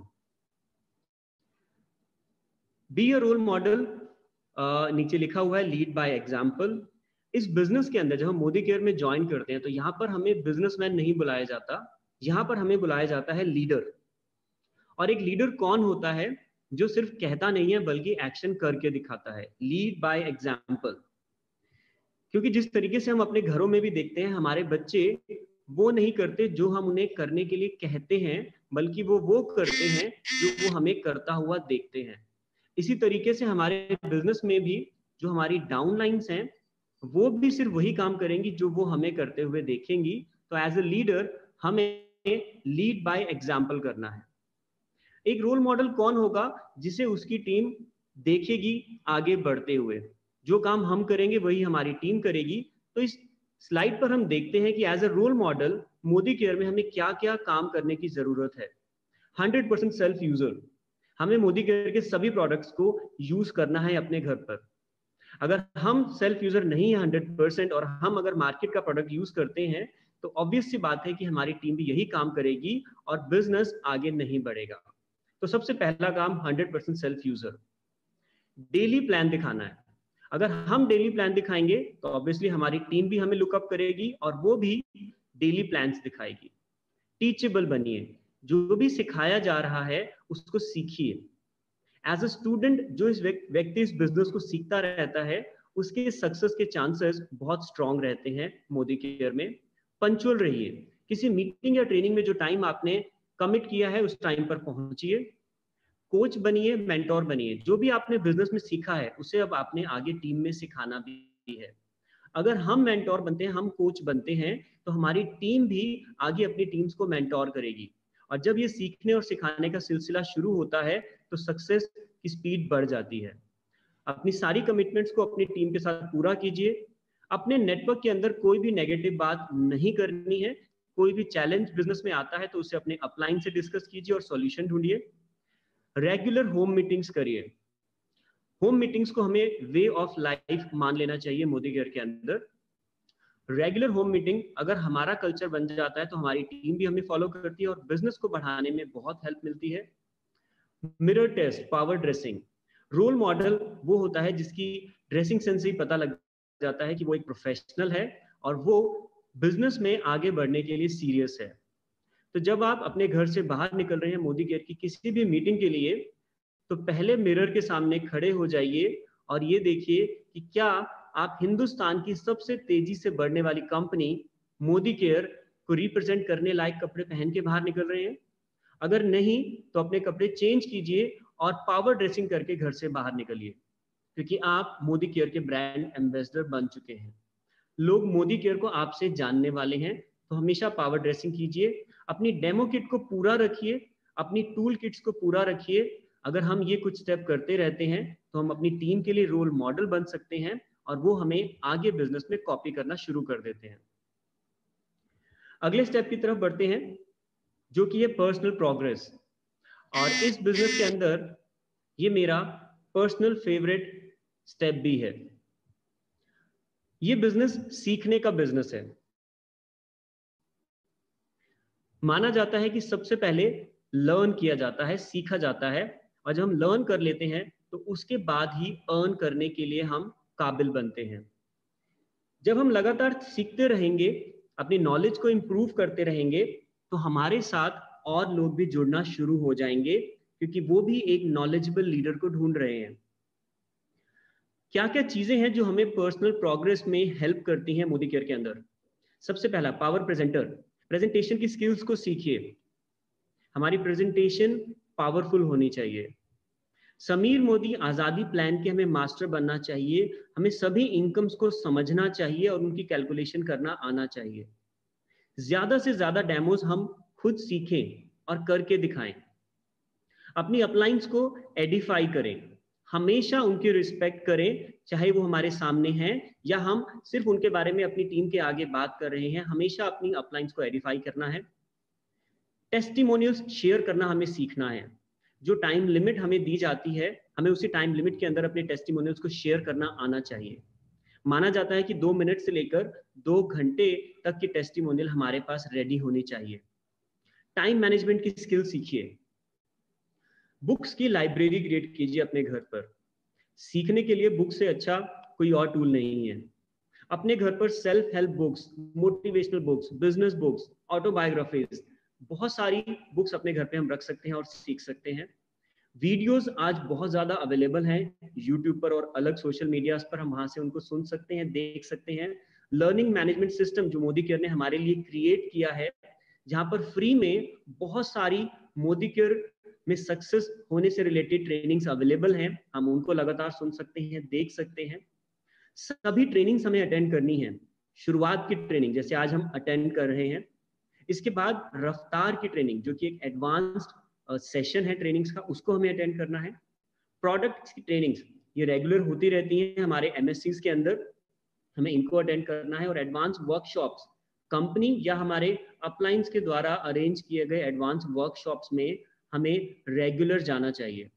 Be a role model, नीचे लिखा हुआ है लीड बाय एग्जाम्पल। इस बिजनेस के अंदर जब हम मोदी केयर में ज्वाइन करते हैं तो यहाँ पर हमें बिजनेसमैन नहीं बुलाया जाता, यहाँ पर हमें बुलाया जाता है लीडर। और एक लीडर कौन होता है, जो सिर्फ कहता नहीं है बल्कि एक्शन करके दिखाता है, लीड बाय एग्जाम्पल। क्योंकि जिस तरीके से हम अपने घरों में भी देखते हैं, हमारे बच्चे वो नहीं करते जो हम उन्हें करने के लिए कहते हैं, बल्कि वो करते हैं जो वो हमें करता हुआ देखते हैं। इसी तरीके से हमारे बिजनेस में भी जो हमारी डाउनलाइंस हैं वो भी सिर्फ वही काम करेंगी जो वो हमें करते हुए देखेंगी। तो एज ए लीडर हमें लीड बाय एग्जाम्पल करना है। एक रोल मॉडल कौन होगा, जिसे उसकी टीम देखेगी आगे बढ़ते हुए। जो काम हम करेंगे वही हमारी टीम करेगी। तो इस स्लाइड पर हम देखते हैं कि as a role model Modicare में हमें क्या क्या काम करने की जरूरत है। 100% सेल्फ यूजर, हमें मोदी केयर के सभी प्रोडक्ट्स को यूज करना है अपने घर पर। अगर हम सेल्फ यूजर नहीं है 100% और हम अगर मार्केट का प्रोडक्ट यूज करते हैं तो ऑब्वियस सी बात है कि हमारी टीम भी यही काम करेगी और बिजनेस आगे नहीं बढ़ेगा। तो सबसे पहला काम 100% सेल्फ यूजर। डेली प्लान दिखाना है। अगर हम डेली प्लान दिखाएंगे तो ऑब्वियसली हमारी टीम भी हमें लुकअप करेगी और वो भी डेली प्लान्स दिखाएगी। टीचेबल बनिए, जो भी सिखाया जा रहा है उसको सीखिए। एज अ स्टूडेंट जो इस व्यक्ति इस बिजनेस को सीखता रहता है उसके सक्सेस के चांसेस बहुत स्ट्रांग रहते हैं मोदी केयर में। पंचुअल रहिए, किसी मीटिंग या ट्रेनिंग में जो टाइम आपने कमिट किया है उस टाइम पर पहुंचिए। कोच बनिए, मेंटोर बनिए, जो भी आपने बिजनेस में सीखा है उसे अब आपने आगे टीम में सिखाना भी है। अगर हम मेंटोर बनते हैं, हम कोच बनते हैं, तो हमारी टीम भी आगे अपनी टीम्स को मेंटोर करेगी। और जब ये सीखने और सिखाने का सिलसिला शुरू होता है तो सक्सेस की स्पीड बढ़ जाती है। अपनी सारी कमिटमेंट्स को अपनी टीम के साथ पूरा कीजिए। अपने नेटवर्क के अंदर कोई भी नेगेटिव बात नहीं करनी है। कोई भी चैलेंज बिजनेस में आता है तो उसे अपने अपलाइन से डिस्कस कीजिए और सॉल्यूशन ढूंढिए। रेगुलर होम मीटिंग्स करिए। होम मीटिंग्स को हमें वे ऑफ लाइफ मान लेना चाहिए मोदी केयर के अंदर। रेगुलर होम मीटिंग अगर हमारा कल्चर बन जाता है तो हमारी टीम भी हमें फॉलो करती है और बिजनेस को बढ़ाने में बहुत हेल्प मिलती है। Mirror test, power dressing. Role model वो होता है जिसकी ड्रेसिंग सेंस से ही पता लग जाता है कि वो एक प्रोफेशनल है और वो बिजनेस में आगे बढ़ने के लिए सीरियस है। तो जब आप अपने घर से बाहर निकल रहे हैं मोदी केयर की किसी भी मीटिंग के लिए, तो पहले मिरर के सामने खड़े हो जाइए और ये देखिए कि क्या आप हिंदुस्तान की सबसे तेजी से बढ़ने वाली कंपनी मोदी केयर को रिप्रेजेंट करने लायक कपड़े पहन के बाहर निकल रहे हैं। अगर नहीं तो अपने कपड़े चेंज कीजिए और पावर ड्रेसिंग करके घर से बाहर निकलिए, क्योंकि आप मोदी केयर के ब्रांड एम्बेसडर बन चुके हैं। लोग मोदी केयर को आपसे जानने वाले हैं, तो हमेशा पावर ड्रेसिंग कीजिए। अपनी डेमो किट को पूरा रखिए, अपनी टूल किट्स को पूरा रखिए। अगर हम ये कुछ स्टेप करते रहते हैं तो हम अपनी टीम के लिए रोल मॉडल बन सकते हैं और वो हमें आगे बिजनेस में कॉपी करना शुरू कर देते हैं। अगले स्टेप की तरफ बढ़ते हैं जो कि है पर्सनल प्रोग्रेस। और इस बिजनेस के अंदर ये मेरा पर्सनल फेवरेट स्टेप भी है। ये बिजनेस सीखने का बिजनेस है। माना जाता है कि सबसे पहले लर्न किया जाता है, सीखा जाता है, और जब हम लर्न कर लेते हैं तो उसके बाद ही अर्न करने के लिए हम काबिल बनते हैं। जब हम लगातार सीखते रहेंगे, अपनी नॉलेज को इंप्रूव करते रहेंगे, तो हमारे साथ और लोग भी जुड़ना शुरू हो जाएंगे, क्योंकि वो भी एक नॉलेजेबल लीडर को ढूंढ रहे हैं। क्या क्या चीजें हैं जो हमें पर्सनल प्रोग्रेस में हेल्प करती हैं मोदी केयर के अंदर? सबसे पहला, पावर प्रेजेंटर। प्रेजेंटेशन की स्किल्स को सीखिए। हमारी प्रेजेंटेशन पावरफुल होनी चाहिए। समीर मोदी आजादी प्लान के हमें मास्टर बनना चाहिए। हमें सभी इनकम्स को समझना चाहिए और उनकी कैलकुलेशन करना आना चाहिए। ज्यादा से ज्यादा डेमोज हम खुद सीखें और करके दिखाएं। अपनी अपलाइंस को एडिफाई करें। हमेशा उनकी रिस्पेक्ट करें, चाहे वो हमारे सामने हैं या हम सिर्फ उनके बारे में अपनी टीम के आगे बात कर रहे हैं। हमेशा अपनी अपलाइंस को एडिफाई करना है। टेस्टिमोनियल्स शेयर करना हमें सीखना है। जो टाइम लिमिट हमें दी जाती है, हमें उसी टाइम लिमिट के अंदर अपने टेस्टिमोनियल्स को शेयर करना आना चाहिए। माना जाता है कि 2 मिनट से लेकर 2 घंटे तक की टेस्टिमोनियल हमारे पास रेडी होनी चाहिए। टाइम मैनेजमेंट की स्किल सीखिए। बुक्स की लाइब्रेरी क्रिएट कीजिए अपने घर पर। सीखने के लिए बुक से अच्छा कोई और टूल नहीं है। अपने घर पर self help books, motivational books, business books, autobiographies, बहुत सारी बुक्स अपने घर पे हम रख सकते हैं और सीख सकते हैं। वीडियोस आज बहुत ज्यादा अवेलेबल हैं यूट्यूब पर और अलग सोशल मीडियाज पर, हम वहां से उनको सुन सकते हैं, देख सकते हैं। लर्निंग मैनेजमेंट सिस्टम जो मोदी केयर ने हमारे लिए क्रिएट किया है, जहां पर फ्री में बहुत सारी मोदी केयर में सक्सेस होने से रिलेटेड ट्रेनिंग्स अवेलेबल हैं, हम उनको लगातार सुन सकते हैं, देख सकते हैं। सभी ट्रेनिंग्स हमें अटेंड करनी है। शुरुआत की ट्रेनिंग जैसे आज हम अटेंड कर रहे हैं, इसके बाद रफ्तार की ट्रेनिंग जो कि एक एडवांस्ड सेशन है ट्रेनिंग्स का, उसको हमें अटेंड करना है। प्रोडक्ट्स की ट्रेनिंग्स ये रेगुलर होती रहती हैं हमारे एमएससीज के अंदर, हमें इनको अटेंड करना है। और एडवांस वर्कशॉप्स कंपनी या हमारे अपलाइंस के द्वारा अरेंज किए गए एडवांस वर्कशॉप्स में हमें रेगुलर जाना चाहिए।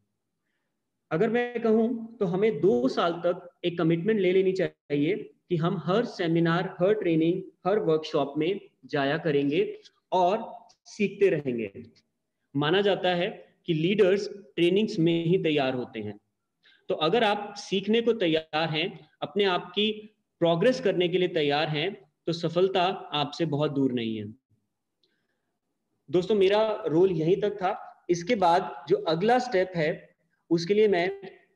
अगर मैं कहूं तो हमें 2 साल तक एक कमिटमेंट ले लेनी चाहिए कि हम हर सेमिनार, हर ट्रेनिंग, हर वर्कशॉप में जाया करेंगे और सीखते रहेंगे। माना जाता है कि लीडर्स ट्रेनिंग्स में ही तैयार होते हैं। तो अगर आप सीखने को तैयार हैं, अपने आप की प्रोग्रेस करने के लिए तैयार हैं, तो सफलता आपसे बहुत दूर नहीं है। दोस्तों, मेरा रोल यहीं तक था। इसके बाद जो अगला स्टेप है, उसके लिए मैं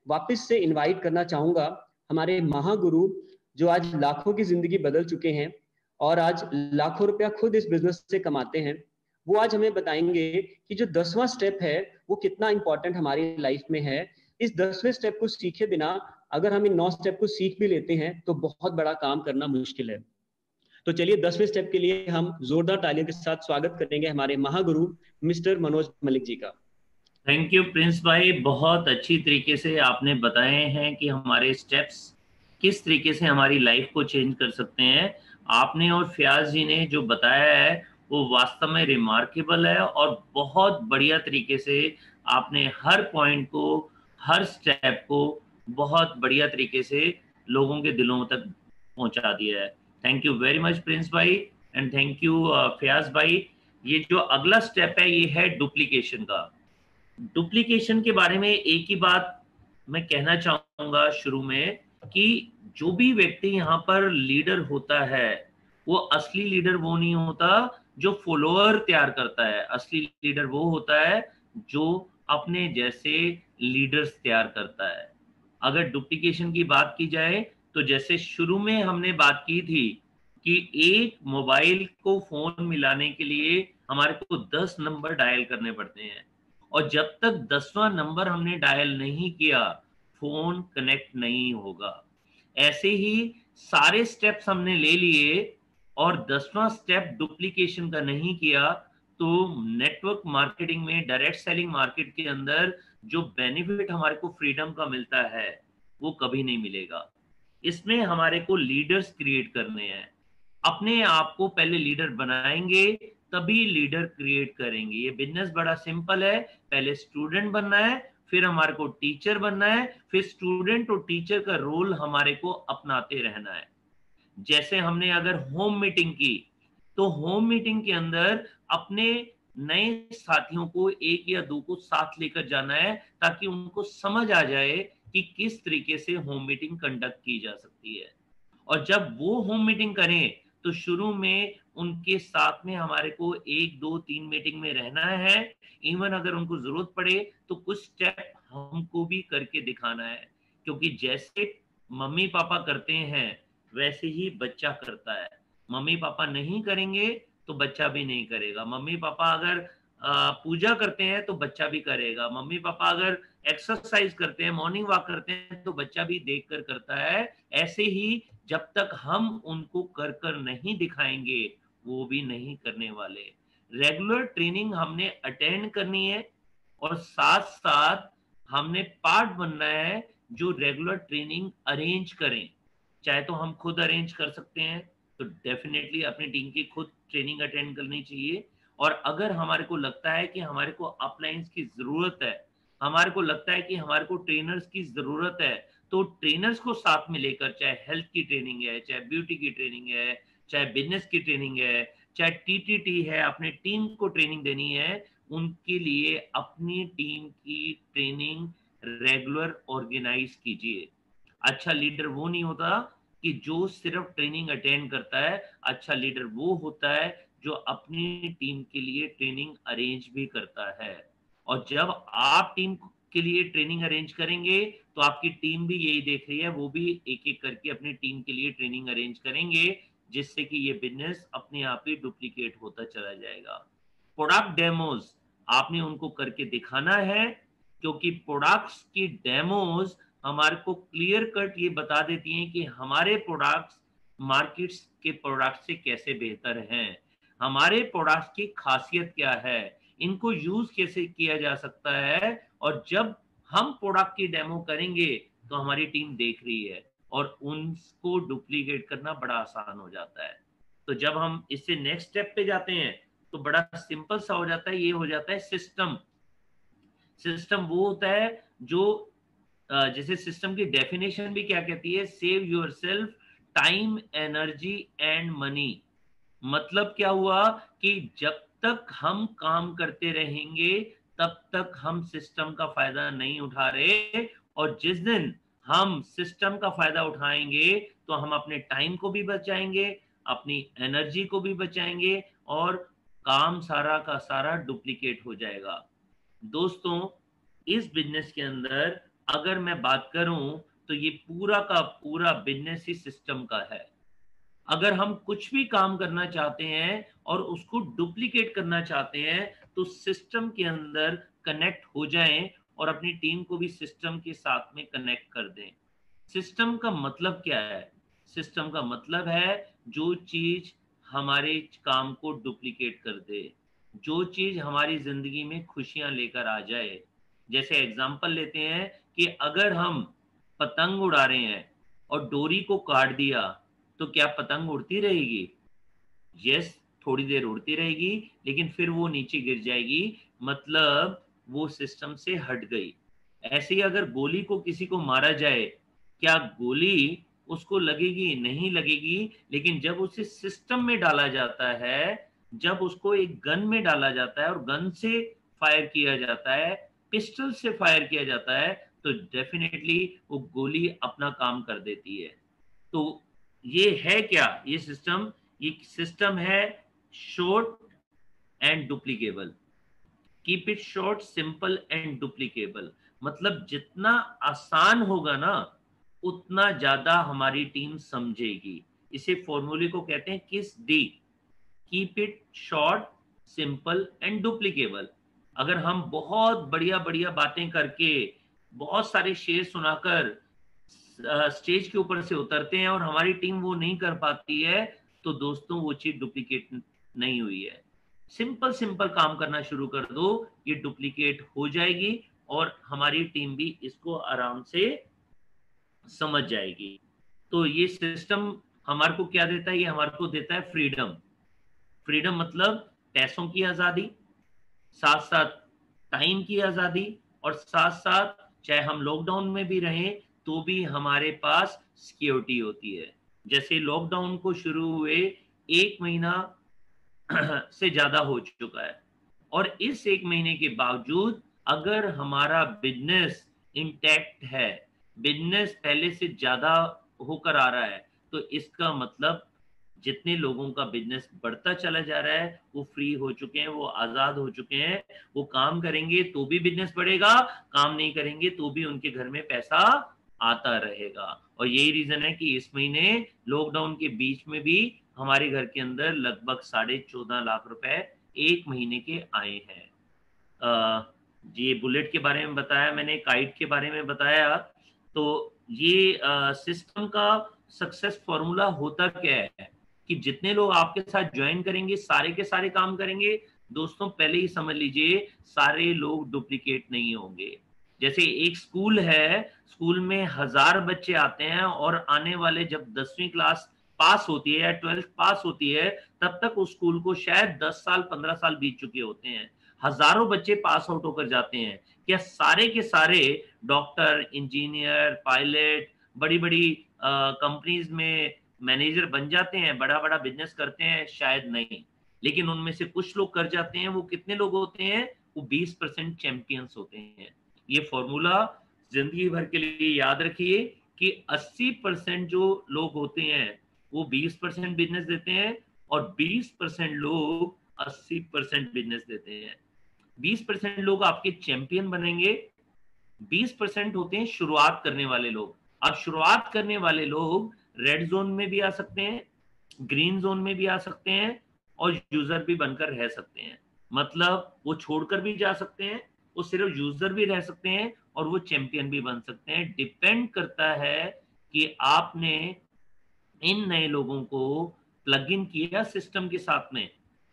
वापस से इनवाइट करना चाहूंगा हमारे महागुरु, जो आज लाखों की जिंदगी बदल चुके हैं और आज लाखों रुपया खुद इस बिजनेस से कमाते हैं। वो आज हमें बताएंगे कि जो 10वां स्टेप है वो कितना इंपॉर्टेंट हमारी लाइफ में है। इस 10वें स्टेप को सीखे बिना अगर हम इन 9 स्टेप को सीख भी लेते हैं तो बहुत बड़ा काम करना मुश्किल है। तो चलिए 10वें स्टेप के लिए हम जोरदार तालियों के साथ स्वागत करेंगे हमारे महागुरु मिस्टर मनोज मलिक जी का। थैंक यू प्रिंस भाई, बहुत अच्छी तरीके से आपने बताए हैं कि हमारे स्टेप्स किस तरीके से हमारी लाइफ को चेंज कर सकते हैं। आपने और फयाज जी ने जो बताया है वो वास्तव में रिमार्केबल है और बहुत बढ़िया तरीके से आपने हर पॉइंट को, हर स्टेप को बहुत बढ़िया तरीके से लोगों के दिलों तक पहुंचा दिया है। Thank you very much Prince भाई एंड थैंक यू फयाज भाई। ये जो अगला स्टेप है ये है डुप्लीकेशन का। डुप्लीकेशन के बारे में एक ही बात मैं कहना चाहूंगा शुरू में कि जो भी व्यक्ति यहाँ पर लीडर होता है वो असली लीडर वो नहीं होता जो फॉलोअर तैयार करता है। असली लीडर वो होता है जो अपने जैसे लीडर्स तैयार करता है। अगर डुप्लीकेशन की बात की जाए तो जैसे शुरू में हमने बात की थी कि एक मोबाइल को फोन मिलाने के लिए हमारे को 10 नंबर डायल करने पड़ते हैं और जब तक 10वां नंबर हमने डायल नहीं किया फोन कनेक्ट नहीं होगा। ऐसे ही सारे स्टेप्स हमने ले लिए और 10वां स्टेप डुप्लीकेशन का नहीं किया तो नेटवर्क मार्केटिंग में, डायरेक्ट सेलिंग मार्केट के अंदर जो बेनिफिट हमारे को फ्रीडम का मिलता है वो कभी नहीं मिलेगा। इसमें हमारे को लीडर्स क्रिएट करने हैं। अपने आप को पहले लीडर बनाएंगे तभी लीडर क्रिएट करेंगे। ये बिजनेस बड़ा सिंपल है, पहले स्टूडेंट बनना है, फिर हमारे को टीचर बनना है, फिर स्टूडेंट और टीचर का रोल हमारे को अपनाते रहना है। जैसे हमने अगर होम मीटिंग की तो होम मीटिंग के अंदर अपने नए साथियों को एक या दो को साथ लेकर जाना है ताकि उनको समझ आ जाए कि किस तरीके से होम मीटिंग कंडक्ट की जा सकती है। और जब वो होम मीटिंग करें तो शुरू में उनके साथ में हमारे को 1, 2, 3 मीटिंग में रहना है। इवन अगर उनको जरूरत पड़े तो कुछ स्टेप हमको भी करके दिखाना है, क्योंकि जैसे मम्मी पापा करते हैं वैसे ही बच्चा करता है। मम्मी पापा नहीं करेंगे तो बच्चा भी नहीं करेगा। मम्मी पापा अगर पूजा करते हैं तो बच्चा भी करेगा। मम्मी पापा अगर एक्सरसाइज करते हैं, मॉर्निंग वॉक करते हैं तो बच्चा भी देखकर करता है। ऐसे ही जब तक हम उनको कर कर नहीं दिखाएंगे वो भी नहीं करने वाले। रेगुलर ट्रेनिंग हमने अटेंड करनी है और साथ साथ हमने पार्ट बनना है जो रेगुलर ट्रेनिंग अरेंज करें। चाहे तो हम खुद अरेंज कर सकते हैं तो डेफिनेटली अपनी टीम की खुद ट्रेनिंग अटेंड करनी चाहिए। और अगर हमारे को लगता है कि हमारे को अपलाइंस की जरूरत है हमारे को लगता है कि हमारे को ट्रेनर्स की जरूरत है, तो ट्रेनर्स को साथ में लेकर, चाहे हेल्थ की ट्रेनिंग है, चाहे ब्यूटी की ट्रेनिंग है, चाहे बिजनेस की ट्रेनिंग है, चाहे टीटीटी है, अपने टीम को ट्रेनिंग देनी है, उनके लिए अपनी टीम की ट्रेनिंग रेगुलर ऑर्गेनाइज कीजिए। अच्छा लीडर वो नहीं होता कि जो सिर्फ ट्रेनिंग अटेंड करता है, अच्छा लीडर वो होता है जो अपनी टीम के लिए ट्रेनिंग अरेंज भी करता है। और जब आप टीम के लिए ट्रेनिंग अरेंज करेंगे तो आपकी टीम भी यही देख रही है, वो भी एक एक करके अपनी टीम के लिए ट्रेनिंग अरेंज करेंगे, जिससे कि ये बिजनेस अपने आप ही डुप्लीकेट होता चला जाएगा। प्रोडक्ट डेमोज आपने उनको करके दिखाना है, क्योंकि प्रोडक्ट्स की डेमोज हमारे को क्लियर कट ये बता देती हैं कि हमारे प्रोडक्ट्स मार्केट्स के प्रोडक्ट से कैसे बेहतर हैं, हमारे प्रोडक्ट्स की खासियत क्या है, इनको यूज कैसे किया जा सकता है। और जब हम प्रोडक्ट की डेमो करेंगे तो हमारी टीम देख रही है और उनको डुप्लीकेट करना बड़ा आसान हो जाता है। तो जब हम इससे नेक्स्ट स्टेप पे जाते हैं तो बड़ा सिंपल सा हो जाता है, ये हो जाता है सिस्टम। सिस्टम वो होता है जो जैसे सिस्टम की डेफिनेशन भी क्या कहती है, save your self time energy and money. मतलब क्या हुआ कि जब तक हम काम करते रहेंगे तब तक हम सिस्टम का फायदा नहीं उठा रहे, और जिस दिन हम सिस्टम का फायदा उठाएंगे तो हम अपने टाइम को भी बचाएंगे, अपनी एनर्जी को भी बचाएंगे, और काम सारा का सारा डुप्लीकेट हो जाएगा। दोस्तों, इस बिजनेस के अंदर अगर मैं बात करूं तो ये पूरा का पूरा बिजनेस ही सिस्टम का है। अगर हम कुछ भी काम करना चाहते हैं और उसको डुप्लीकेट करना चाहते हैं तो सिस्टम के अंदर कनेक्ट हो जाएं और अपनी टीम को भी सिस्टम के साथ में कनेक्ट कर दें। सिस्टम का मतलब क्या है? सिस्टम का मतलब है जो चीज हमारे काम को डुप्लीकेट कर दे, जो चीज हमारी जिंदगी में खुशियां लेकर आ जाए। जैसे एग्जांपल लेते हैं कि अगर हम पतंग उड़ा रहे हैं और डोरी को काट दिया तो क्या पतंग उड़ती रहेगी? यस, थोड़ी देर उड़ती रहेगी, लेकिन फिर वो नीचे गिर जाएगी, मतलब वो सिस्टम से हट गई। ऐसे ही अगर गोली को किसी को मारा जाए, क्या गोली उसको लगेगी? नहीं लगेगी। लेकिन जब उसे सिस्टम में डाला जाता है, जब उसको एक गन में डाला जाता है और गन से फायर किया जाता है, पिस्टल से फायर किया जाता है, तो डेफिनेटली वो गोली अपना काम कर देती है। तो ये है क्या? ये सिस्टम है short and duplicable. Keep it short, simple and duplicable. मतलब जितना आसान होगा ना उतना ज्यादा हमारी टीम समझेगी। इसे फॉर्मूले को कहते हैं किस D, keep it short, simple and duplicable. अगर हम बहुत बढ़िया बढ़िया बातें करके, बहुत सारे शेर सुनाकर स्टेज के ऊपर से उतरते हैं और हमारी टीम वो नहीं कर पाती है, तो दोस्तों वो चीज डुप्लीकेट नहीं हुई है। सिंपल सिंपल काम करना शुरू कर दो, ये डुप्लीकेट हो जाएगी और हमारी टीम भी इसको आराम से समझ जाएगी। तो ये सिस्टम हमारे को क्या देता है? ये हमारे को देता है फ्रीडम। फ्रीडम मतलब पैसों की आजादी, साथ साथ टाइम की आजादी, और साथ साथ चाहे हम लॉकडाउन में भी रहें तो भी हमारे पास सिक्योरिटी होती है। जैसे लॉकडाउन को शुरू हुए 1 महीना से ज्यादा हो चुका है, और इस 1 महीने के बावजूद अगर हमारा बिजनेस इंटैक्ट है, बिजनेस पहले से ज्यादा होकर आ रहा है, तो इसका मतलब जितने लोगों का बिजनेस बढ़ता चला जा रहा है वो फ्री हो चुके हैं, वो आजाद हो चुके हैं, वो काम करेंगे तो भी बिजनेस बढ़ेगा, काम नहीं करेंगे तो भी उनके घर में पैसा आता रहेगा। और यही रीजन है कि इस महीने लॉकडाउन के बीच में भी हमारे घर के अंदर लगभग 14.5 लाख रुपए 1 महीने के आए हैं। ये बुलेट के बारे में बताया मैंने, काइट के बारे में बताया। तो ये सिस्टम का सक्सेस फॉर्मूला होता क्या है कि जितने लोग आपके साथ ज्वाइन करेंगे सारे के सारे काम करेंगे। दोस्तों पहले ही समझ लीजिए सारे लोग डुप्लीकेट नहीं होंगे। जैसे एक स्कूल है, स्कूल में 1000 बच्चे आते हैं और आने वाले जब 10वीं क्लास पास होती है या 12th पास होती है तब तक उस स्कूल को शायद 10 साल 15 साल बीत चुके होते हैं। हजारों बच्चे पास आउट होकर जाते हैं, क्या सारे के सारे डॉक्टर, इंजीनियर, पायलट, बड़ी बड़ी कंपनीज में मैनेजर बन जाते हैं, बड़ा बड़ा बिजनेस करते हैं? शायद नहीं। लेकिन उनमें से कुछ लोग कर जाते हैं। वो कितने लोग होते हैं? वो 20% चैंपियंस होते हैं। ये फॉर्मूला जिंदगी भर के लिए याद रखिए कि 80% जो लोग होते हैं वो 20% बिजनेस देते हैं, और 20% लोग 80% बिजनेस देते हैं। 20% लोग आपके चैंपियन बनेंगे, 20% होते हैं शुरुआत करने वाले लोग। अब शुरुआत करने वाले लोग रेड जोन में भी आ सकते हैं, ग्रीन जोन में भी आ सकते हैं, और यूजर भी बनकर रह सकते हैं। मतलब वो छोड़कर भी जा सकते हैं, वो सिर्फ यूजर भी रह सकते हैं, और वो चैंपियन भी बन सकते हैं। डिपेंड करता है कि आपने इन नए लोगों को प्लग इन किया सिस्टम के साथ में।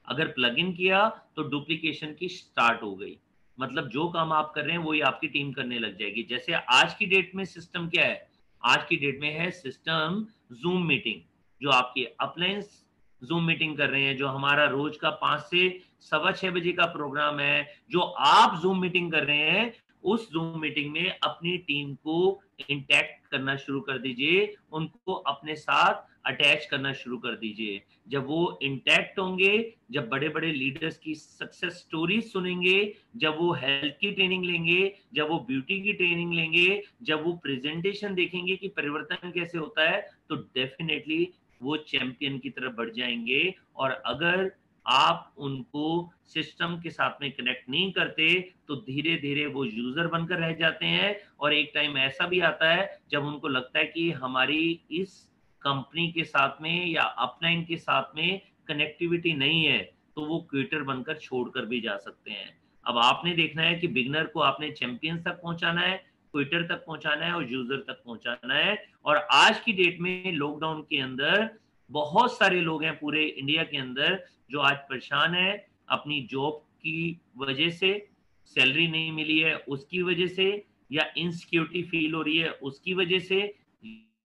अगर प्लग इन किया तो डुप्लीकेशन की स्टार्ट हो गई। मतलब जो काम आप कर रहे हैं वही आपकी टीम करने लग जाएगी। जैसे आज की डेट में सिस्टम क्या है? आज की डेट में है सिस्टम जूम मीटिंग। जो आपकी अपलाइंस जूम मीटिंग कर रहे हैं, जो हमारा रोज का 5 से 6:15 बजे का प्रोग्राम है, जो आप जूम मीटिंग कर रहे हैं, उस जूम मीटिंग में अपनी टीम को इंटैक्ट करना शुरू कर दीजिए, उनको अपने साथ अटैच करना शुरू कर दीजिए। जब वो इंटैक्ट होंगे, जब बड़े बड़े लीडर्स की सक्सेस स्टोरीज सुनेंगे, जब वो हेल्थ की ट्रेनिंग लेंगे, जब वो ब्यूटी की ट्रेनिंग लेंगे, जब वो प्रेजेंटेशन देखेंगे कि परिवर्तन कैसे होता है, तो डेफिनेटली वो चैंपियन की तरफ बढ़ जाएंगे। और अगर आप उनको सिस्टम के साथ में कनेक्ट नहीं करते तो धीरे धीरे वो यूजर बनकर रह जाते हैं। और एक टाइम ऐसा भी आता है जब उनको लगता है कि हमारी इस कंपनी के साथ में या अपलाइन के साथ में कनेक्टिविटी नहीं है, तो वो क्विटर बनकर छोड़कर भी जा सकते हैं। अब आपने देखना है कि बिगनर को आपने चैंपियंस तक पहुंचाना है, क्विटर तक पहुंचाना है, और यूजर तक पहुंचाना है। और आज की डेट में लॉकडाउन के अंदर बहुत सारे लोग हैं पूरे इंडिया के अंदर जो आज परेशान है अपनी जॉब की वजह से, सैलरी नहीं मिली है उसकी वजह से, या इनसिक्योरिटी फील हो रही है उसकी वजह से,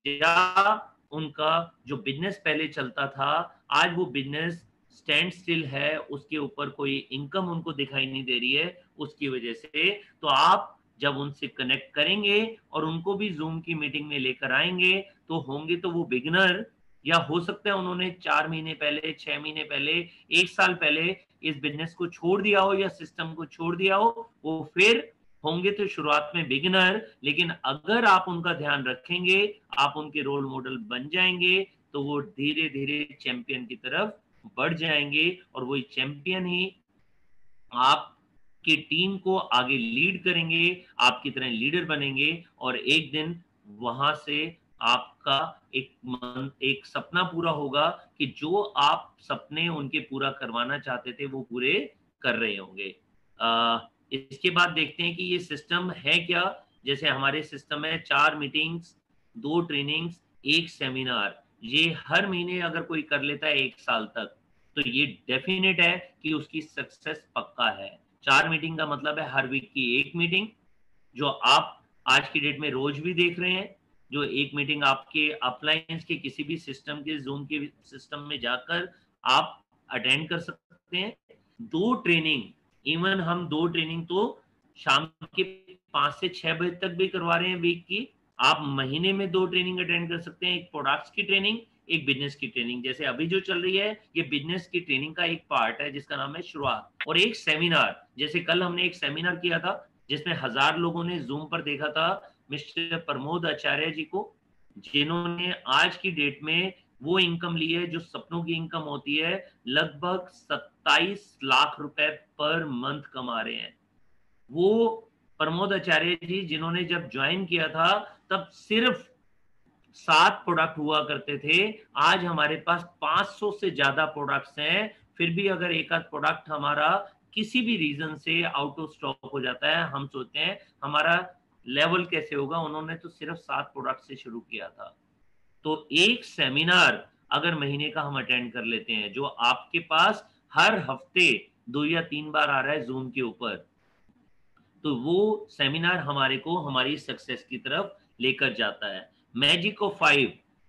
या उनका जो बिजनेस पहले चलता था आज वो बिजनेस स्टैंड स्टिल है, उसके ऊपर कोई इनकम उनको दिखाई नहीं दे रही है उसकी वजह से। तो आप जब उनसे कनेक्ट करेंगे और उनको भी जूम की मीटिंग में लेकर आएंगे, तो होंगे तो वो बिगनर, या हो सकता है उन्होंने 4 महीने पहले, 6 महीने पहले, 1 साल पहले इस बिजनेस को छोड़ दिया हो या सिस्टम को छोड़ दिया हो। वो फिर होंगे तो शुरुआत में बिगिनर, लेकिन अगर आप उनका ध्यान रखेंगे, आप उनके रोल मॉडल बन जाएंगे, तो वो धीरे धीरे चैंपियन की तरफ बढ़ जाएंगे। और वही चैंपियन ही आपकी टीम को आगे लीड करेंगे, आपकी तरह लीडर बनेंगे, और एक दिन वहां से आपका एक सपना पूरा होगा कि जो आप सपने उनके पूरा करवाना चाहते थे वो पूरे कर रहे होंगे। इसके बाद देखते हैं कि ये सिस्टम है क्या। जैसे हमारे सिस्टम में 4 मीटिंग्स, 2 ट्रेनिंग्स, 1 सेमिनार, ये हर महीने अगर कोई कर लेता है 1 साल तक, तो ये डेफिनेट है कि उसकी सक्सेस पक्का है। 4 मीटिंग का मतलब है हर वीक की 1 मीटिंग, जो आप आज की डेट में रोज भी देख रहे हैं। जो 1 मीटिंग आपके अपलायंस के किसी भी सिस्टम के जूम के सिस्टम में जाकर आप अटेंड कर सकते हैं। 2 ट्रेनिंग, इवन हम 2 ट्रेनिंग तो शाम के 5 से 6 बजे तक भी करवा रहे हैं वीक की। आप महीने में 2 ट्रेनिंग अटेंड कर सकते हैं, एक प्रोडक्ट्स की ट्रेनिंग, एक बिजनेस की ट्रेनिंग। जैसे अभी जो चल रही है ये बिजनेस की ट्रेनिंग का एक पार्ट है जिसका नाम है शुरुआत। और एक सेमिनार, जैसे कल हमने एक सेमिनार किया था जिसमें 1000 लोगों ने जूम पर देखा था मिस्टर प्रमोद आचार्य जी को, जिन्होंने आज की डेट में वो इनकम ली है जो सपनों की इनकम होती है। लगभग 27 लाख रुपए पर मंथ कमा रहे हैं वो प्रमोद आचार्य जी, जिन्होंने जब ज्वाइन किया था तब सिर्फ 7 प्रोडक्ट हुआ करते थे। आज हमारे पास 500 से ज्यादा प्रोडक्ट्स हैं। फिर भी अगर एक आध प्रोडक्ट हमारा किसी भी रीजन से आउट ऑफ स्टॉक हो जाता है, हम सोचते हैं हमारा लेवल कैसे होगा। उन्होंने तो सिर्फ 7 प्रोडक्ट से शुरू किया था। तो एक सेमिनार अगर महीने का हम अटेंड कर लेते हैं, जो आपके पास हर हफ्ते 2 या 3 बार आ रहा है जूम के ऊपर, तो वो सेमिनार हमारे को हमारी सक्सेस की तरफ लेकर जाता है। मैजिक ऑफ 5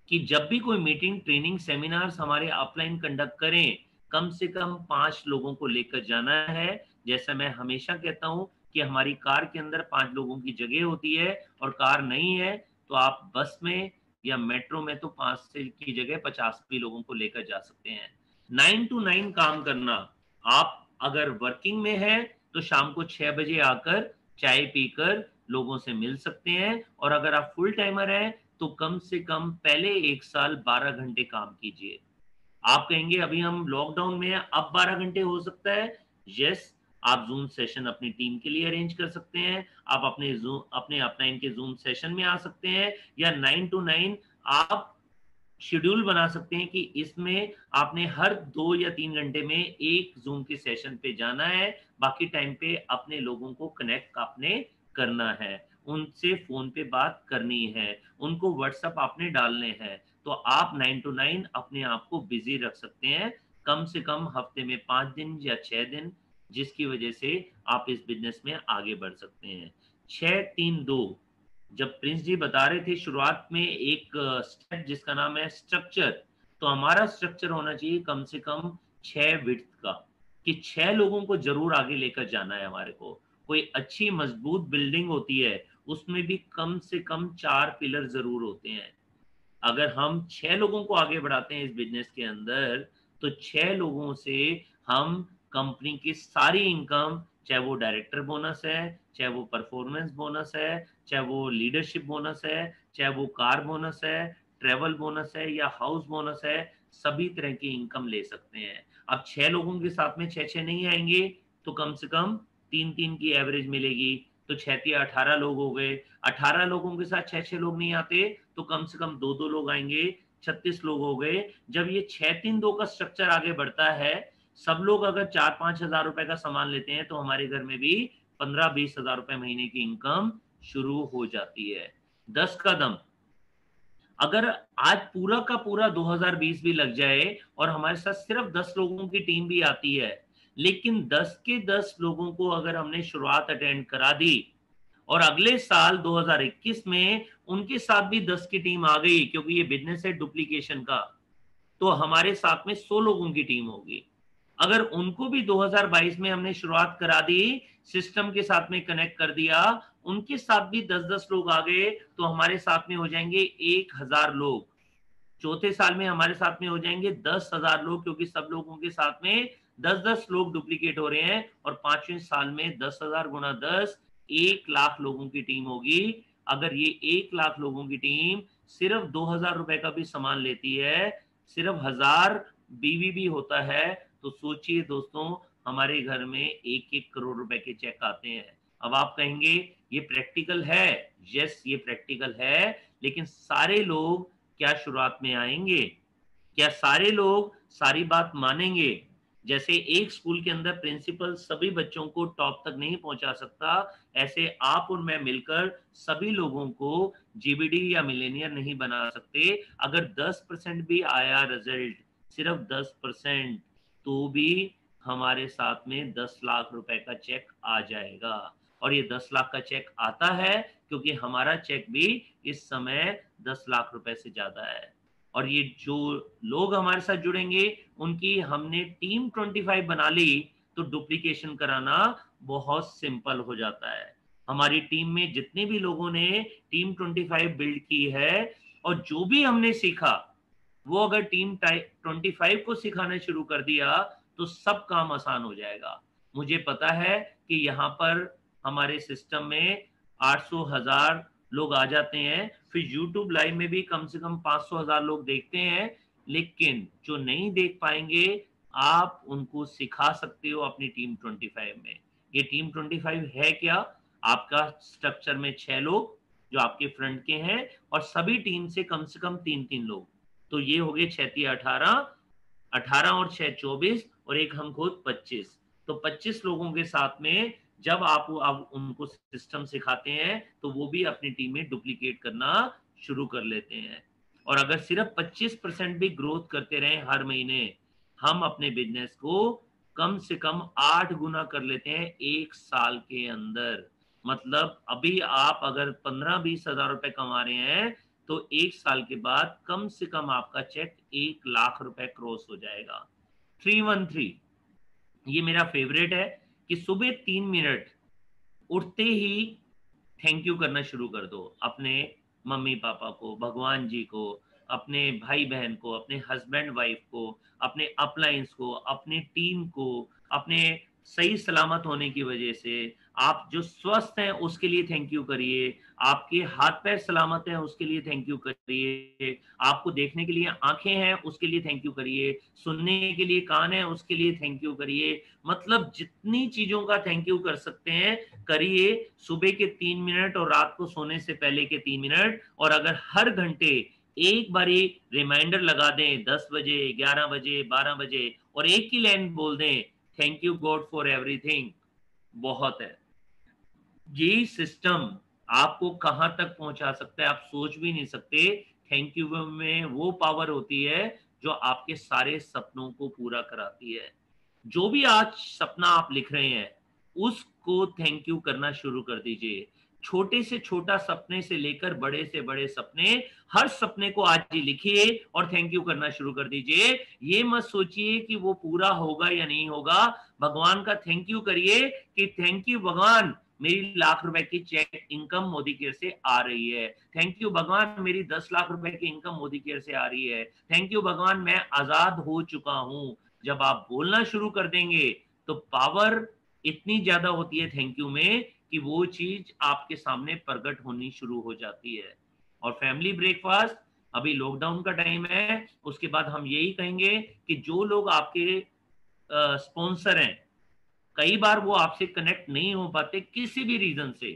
कि जब भी कोई मीटिंग, ट्रेनिंग, सेमिनार्स हमारे ऑफलाइन कंडक्ट करें, कम से कम 5 लोगों को लेकर जाना है। जैसा मैं हमेशा कहता हूं कि कि हमारी कार के अंदर 5 लोगों की जगह होती है और कार नहीं है तो आप बस में या मेट्रो में तो 5 से की जगह 50 भी लोगों को लेकर जा सकते हैं। 9 to 9 काम करना। आप अगर वर्किंग में है तो शाम को 6 बजे आकर चाय पीकर लोगों से मिल सकते हैं, और अगर आप फुल टाइमर हैं तो कम से कम पहले 1 साल 12 घंटे काम कीजिए। आप कहेंगे अभी हम लॉकडाउन में हैं, अब 12 घंटे हो सकता है। यस, आप जूम सेशन अपनी टीम के लिए अरेंज कर सकते हैं। आप अपने अपना के जूम सेशन में आ सकते हैं, या 9 to 9 आप शेड्यूल बना सकते हैं कि इसमें आपने हर 2 या 3 घंटे में एक जूम के सेशन पे जाना है, बाकी टाइम पे अपने लोगों को कनेक्ट आपने करना है, उनसे फोन पे बात करनी है, उनको व्हाट्सएप आपने डालने हैं। तो आप 9 to 9 अपने आप को बिजी रख सकते हैं, कम से कम हफ्ते में 5 दिन या 6 दिन, जिसकी वजह से आप इस बिजनेस में आगे बढ़ सकते हैं। 6-3-2 जब प्रिंस जी बता रहे थे शुरुआत में एक स्टेप जिसका नाम है स्ट्रक्चर, तो हमारा स्ट्रक्चर होना चाहिए कम से कम 6 विड्थ का, कि 6 लोगों को जरूर आगे लेकर जाना है हमारे को। कोई अच्छी मजबूत बिल्डिंग होती है उसमें भी कम से कम 4 पिलर जरूर होते हैं। अगर हम 6 लोगों को आगे बढ़ाते हैं इस बिजनेस के अंदर, तो 6 लोगों से हम कंपनी की सारी इनकम, चाहे वो डायरेक्टर बोनस है, चाहे वो परफॉर्मेंस बोनस है, चाहे वो लीडरशिप बोनस है, चाहे वो कार बोनस है, ट्रेवल बोनस है या हाउस बोनस है, सभी तरह की इनकम ले सकते हैं। अब 6 लोगों के साथ में 6-6 नहीं आएंगे तो कम से कम 3-3 की एवरेज मिलेगी, तो 6-18 लोग हो गए। 18 लोगों के साथ 6-6 लोग नहीं आते तो कम से कम 2-2 लोग आएंगे, 36 लोग हो गए। जब ये 6-3-2 का स्ट्रक्चर आगे बढ़ता है, सब लोग अगर 4-5 हजार रुपए का सामान लेते हैं तो हमारे घर में भी 15-20 हजार रुपए महीने की इनकम शुरू हो जाती है। 10 कदम, अगर आज पूरा का पूरा 2020 भी लग जाए और हमारे साथ सिर्फ 10 लोगों की टीम भी आती है, लेकिन 10 के 10 लोगों को अगर हमने शुरुआत अटेंड करा दी और अगले साल 2021 में उनके साथ भी 10 की टीम आ गई, क्योंकि ये बिजनेस है डुप्लीकेशन का, तो हमारे साथ में 100 लोगों की टीम होगी। अगर उनको भी 2022 में हमने शुरुआत करा दी, सिस्टम के साथ में कनेक्ट कर दिया, उनके साथ भी 10-10 लोग आ गए, तो हमारे साथ में हो जाएंगे 1000 लोग। चौथे साल में हमारे साथ में हो जाएंगे 10,000 लोग, क्योंकि सब लोगों के साथ में 10-10 लोग डुप्लीकेट हो रहे हैं। और 5वें साल में 10,000 गुना 10, 1 लाख लोगों की टीम होगी। अगर ये 1 लाख लोगों की टीम सिर्फ 2,000 रुपए का भी सामान लेती है, सिर्फ 1000 बीवी भी होता है, तो सोचिए दोस्तों, हमारे घर में 1-1 करोड़ रुपए के चेक आते हैं। अब आप कहेंगे ये प्रैक्टिकल है। यस, ये प्रैक्टिकल है, लेकिन सारे लोग क्या शुरुआत में आएंगे? क्या सारे लोग सारी बात मानेंगे? जैसे एक स्कूल के अंदर प्रिंसिपल सभी बच्चों को टॉप तक नहीं पहुंचा सकता, ऐसे आप और मैं मिलकर सभी लोगों को जीबीडी या मिलेनियर नहीं बना सकते। अगर 10% भी आया रिजल्ट, सिर्फ 10%, तो भी हमारे साथ में 10 लाख रुपए का चेक आ जाएगा। और ये 10 लाख का चेक आता है क्योंकि हमारा चेक भी इस समय 10 लाख रुपए से ज्यादा है। और ये जो लोग हमारे साथ जुड़ेंगे उनकी हमने टीम 25 बना ली, तो डुप्लीकेशन कराना बहुत सिंपल हो जाता है। हमारी टीम में जितने भी लोगों ने टीम 25 बिल्ड की है और जो भी हमने सीखा, वो अगर टीम 25 को सिखाना शुरू कर दिया तो सब काम आसान हो जाएगा। मुझे पता है कि यहाँ पर हमारे सिस्टम में 800,000 लोग आ जाते हैं, फिर YouTube लाइव में भी कम से कम 500,000 लोग देखते हैं, लेकिन जो नहीं देख पाएंगे आप उनको सिखा सकते हो अपनी टीम 25 में। ये टीम 25 है क्या? आपका स्ट्रक्चर में 6 लोग जो आपके फ्रंट के हैं और सभी टीम से कम 3-3 लोग, तो ये हो गए 6-18, 18 और 6 24, और एक हम खुद 25। तो 25 लोगों के साथ में जब आप उनको सिस्टम सिखाते हैं तो वो भी अपनी टीम में डुप्लीकेट करना शुरू कर लेते हैं। और अगर सिर्फ 25% भी ग्रोथ करते रहे हर महीने, हम अपने बिजनेस को कम से कम 8 गुना कर लेते हैं 1 साल के अंदर। मतलब अभी आप अगर 15-20 हजार रुपए कमा रहे हैं, तो 1 साल के बाद कम से कम आपका चेक 1 लाख रुपए क्रॉस हो जाएगा। 313, ये मेरा फेवरेट है कि सुबह 3 मिनट उठते ही थैंक यू करना शुरू कर दो, अपने मम्मी पापा को, भगवान जी को, अपने भाई बहन को, अपने हस्बैंड वाइफ को, अपने अपलाइंस को, अपनी टीम को, अपने सही सलामत होने की वजह से, आप जो स्वस्थ हैं उसके लिए थैंक यू करिए, आपके हाथ पैर सलामत हैं उसके लिए थैंक यू करिए, आपको देखने के लिए आंखें हैं उसके लिए थैंक यू करिए, सुनने के लिए कान है उसके लिए थैंक यू करिए। मतलब जितनी चीजों का थैंक यू कर सकते हैं करिए, सुबह के 3 मिनट और रात को सोने से पहले के 3 मिनट। और अगर हर घंटे एक बारी रिमाइंडर लगा दें, 10 बजे, 11 बजे, 12 बजे, और एक ही लाइन बोल दें, thank you God for everything, बहुत है। ये सिस्टम आपको कहां तक पहुंचा सकता है आप सोच भी नहीं सकते। थैंक यू में वो पावर होती है जो आपके सारे सपनों को पूरा कराती है। जो भी आज सपना आप लिख रहे हैं उसको थैंक यू करना शुरू कर दीजिए। छोटे से छोटा सपने से लेकर बड़े से बड़े सपने, हर सपने को आज ही लिखिए और थैंक यू करना शुरू कर दीजिए। ये मत सोचिए कि वो पूरा होगा या नहीं होगा, भगवान का थैंक यू करिए कि थैंक यू भगवान, मेरी ₹1,00,000 की चेक इनकम मोदी केयर से आ रही है। थैंक यू भगवान, मेरी ₹10,00,000 की इनकम मोदी केयर से आ रही है। थैंक यू भगवान, मैं आजाद हो चुका हूं। जब आप बोलना शुरू कर देंगे तो पावर इतनी ज्यादा होती है थैंक यू में कि वो चीज आपके सामने प्रकट होनी शुरू हो जाती है। और फैमिली ब्रेकफास्ट, अभी लॉकडाउन का टाइम है, उसके बाद हम यही कहेंगे कि जो लोग आपके स्पॉन्सर हैं, कई बार वो आपसे कनेक्ट नहीं हो पाते किसी भी रीजन से,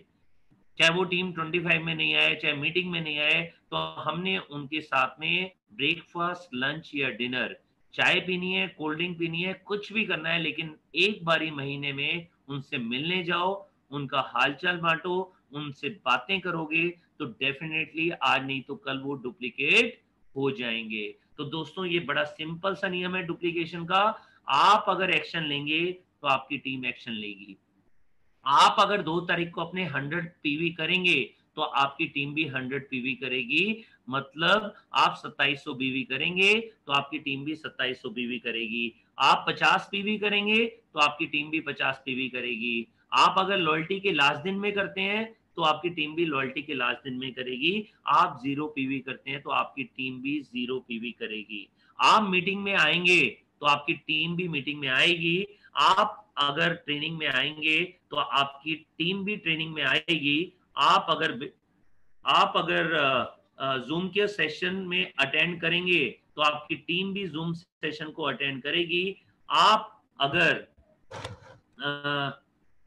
चाहे वो टीम 25 में नहीं आए, चाहे मीटिंग में नहीं आए, तो हमने उनके साथ में ब्रेकफास्ट, लंच या डिनर, चाय पीनी है, कोल्ड ड्रिंक पीनी है, कुछ भी करना है, लेकिन एक बारी महीने में उनसे मिलने जाओ, उनका हालचाल बांटो, उनसे बातें करोगे तो डेफिनेटली आज नहीं तो कल वो डुप्लीकेट हो जाएंगे। तो दोस्तों ये बड़ा सिंपल सा नियम है डुप्लीकेशन का। आप अगर एक्शन लेंगे तो आपकी टीम एक्शन लेगी। आप अगर 2 तारीख को अपने 100 पीवी करेंगे तो आपकी टीम भी 100 पीवी करेगी। मतलब आप 2700 बीवी करेंगे तो आपकी टीम भी 2700 बीवी करेगी। आप 50 पीवी करेंगे तो आपकी टीम भी 50 पीवी करेगी। आप अगर लॉयल्टी के लास्ट दिन में करते हैं तो आपकी टीम भी लॉयल्टी के लास्ट दिन में करेगी। आप 0 पीवी करते हैं तो आपकी टीम भी 0 पीवी करेगी। आप मीटिंग में आएंगे तो आपकी टीम भी मीटिंग में आएगी। आप अगर ट्रेनिंग में आएंगे तो आपकी टीम भी ट्रेनिंग में आएगी। आप अगर जूम के सेशन में अटेंड करेंगे तो आपकी टीम भी जूम सेशन को अटेंड करेगी। आप अगर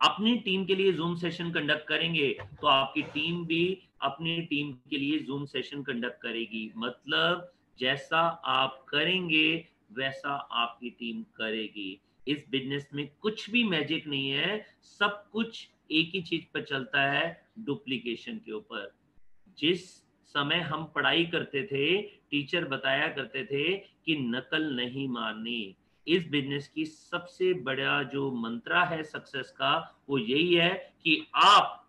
अपनी टीम के लिए जूम सेशन कंडक्ट करेंगे तो आपकी टीम भी अपनी टीम के लिए जूम सेशन कंडक्ट करेगी। मतलब जैसा आप करेंगे वैसा आपकी टीम करेगी। इस बिजनेस में कुछ भी मैजिक नहीं है, सब कुछ एक ही चीज पर चलता है, डुप्लीकेशन के ऊपर। जिस समय हम पढ़ाई करते थे, टीचर बताया करते थे कि नकल नहीं मारनी। इस बिजनेस की सबसे बड़ा जो मंत्रा है सक्सेस का, वो यही है कि आप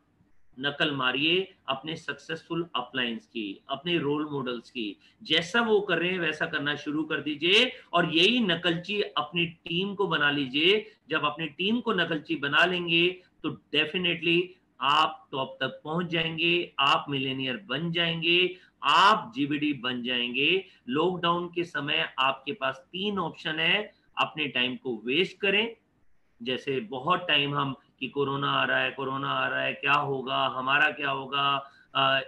नकल मारिए अपने सक्सेसफुल अपलाइंस की, अपने रोल मॉडल्स की। जैसा वो कर रहे हैं वैसा करना शुरू कर दीजिए और यही नकलची अपनी टीम को बना लीजिए। जब अपनी टीम को नकलची बना लेंगे तो डेफिनेटली आप टॉप तक पहुंच जाएंगे, आप मिलेनियर बन जाएंगे, आप जीबीडी बन जाएंगे। लॉकडाउन के समय आपके पास 3 ऑप्शन है। अपने टाइम को वेस्ट करें, जैसे बहुत टाइम हम कि कोरोना आ रहा है, कोरोना आ रहा है, क्या होगा, हमारा क्या होगा,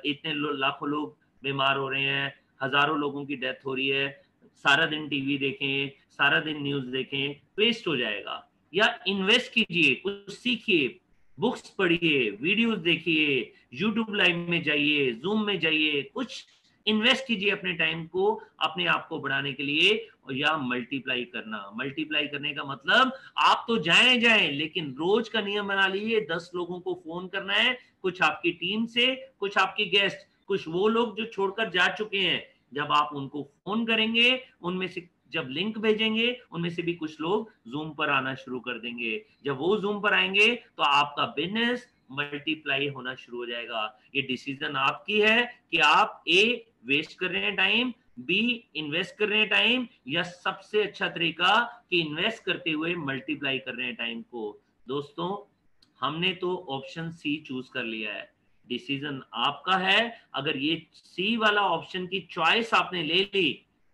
इतने लाखों लोग बीमार हो रहे हैं, हजारों लोगों की डेथ हो रही है, सारा दिन टीवी देखें, सारा दिन न्यूज देखें, वेस्ट हो जाएगा। या इन्वेस्ट कीजिए, कुछ सीखिए, बुक्स पढ़िए, वीडियोस देखिए, यूट्यूब लाइव में जाइए, जूम में जाइए, कुछ इन्वेस्ट कीजिए अपने टाइम को अपने आप को बढ़ाने के लिए। या मल्टीप्लाई करने का मतलब आप तो जाएं लेकिन रोज का नियम बना लीजिए, 10 लोगों को फोन करना है, कुछ आपकी टीम से, कुछ आपके गेस्ट, कुछ वो लोग जो छोड़कर जा चुके हैं। जब आप उनको फोन करेंगे, उनमें से जब लिंक भेजेंगे उनमें से भी कुछ लोग जूम पर आना शुरू कर देंगे। जब वो जूम पर आएंगे तो आपका बिजनेस मल्टीप्लाई होना शुरू हो जाएगा। ये डिसीजन आपकी है कि आप ए वेस्ट कर रहे हैं टाइम, बी इन्वेस्ट कर रहे हैं टाइम, या सबसे अच्छा तरीका कि इन्वेस्ट करते हुए मल्टीप्लाई कर रहे हैं टाइम को। दोस्तों हमने तो ऑप्शन सी चूज कर लिया है, डिसीजन आपका है। अगर ये सी वाला ऑप्शन की चॉइस आपने ले ली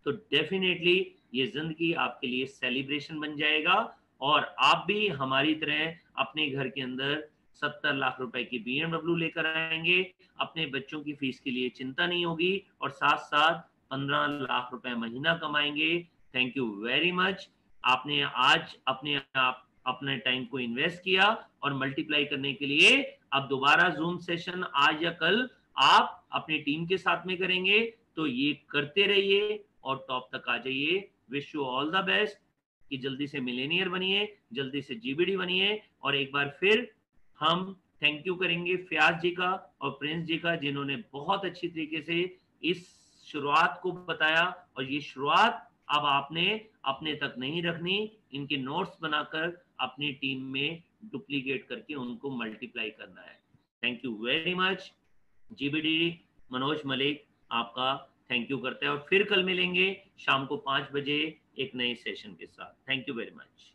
तो डेफिनेटली ये जिंदगी आपके लिए सेलिब्रेशन बन जाएगा, और आप भी हमारी तरह अपने घर के अंदर 70 लाख रुपए की BMW लेकर आएंगे, अपने बच्चों की फीस के लिए चिंता नहीं होगी, और साथ साथ 15 लाख रुपए महीना कमाएंगे। Thank you very much. आपने आज अपने टाइम को इन्वेस्ट किया और मल्टीप्लाई करने के लिए अब दोबारा जूम सेशन आज या कल आप अपनी टीम के साथ में करेंगे, तो ये करते रहिए और टॉप तक आ जाइए। Wish you all the best कि जल्दी से मिलेनियर बनिए, जल्दी से GBD बनिए। और एक बार फिर हम थैंक यू करेंगे फयाज जी का और प्रिंस जी का, जिन्होंने बहुत अच्छी तरीके से इस शुरुआत को बताया। और ये शुरुआत अब आपने अपने तक नहीं रखनी, इनके नोट्स बनाकर अपनी टीम में डुप्लीकेट करके उनको मल्टीप्लाई करना है। Thank you very much. GBD Manoj Malik आपका थैंक यू करते हैं, और फिर कल मिलेंगे शाम को 5 बजे एक नए सेशन के साथ। Thank you very much.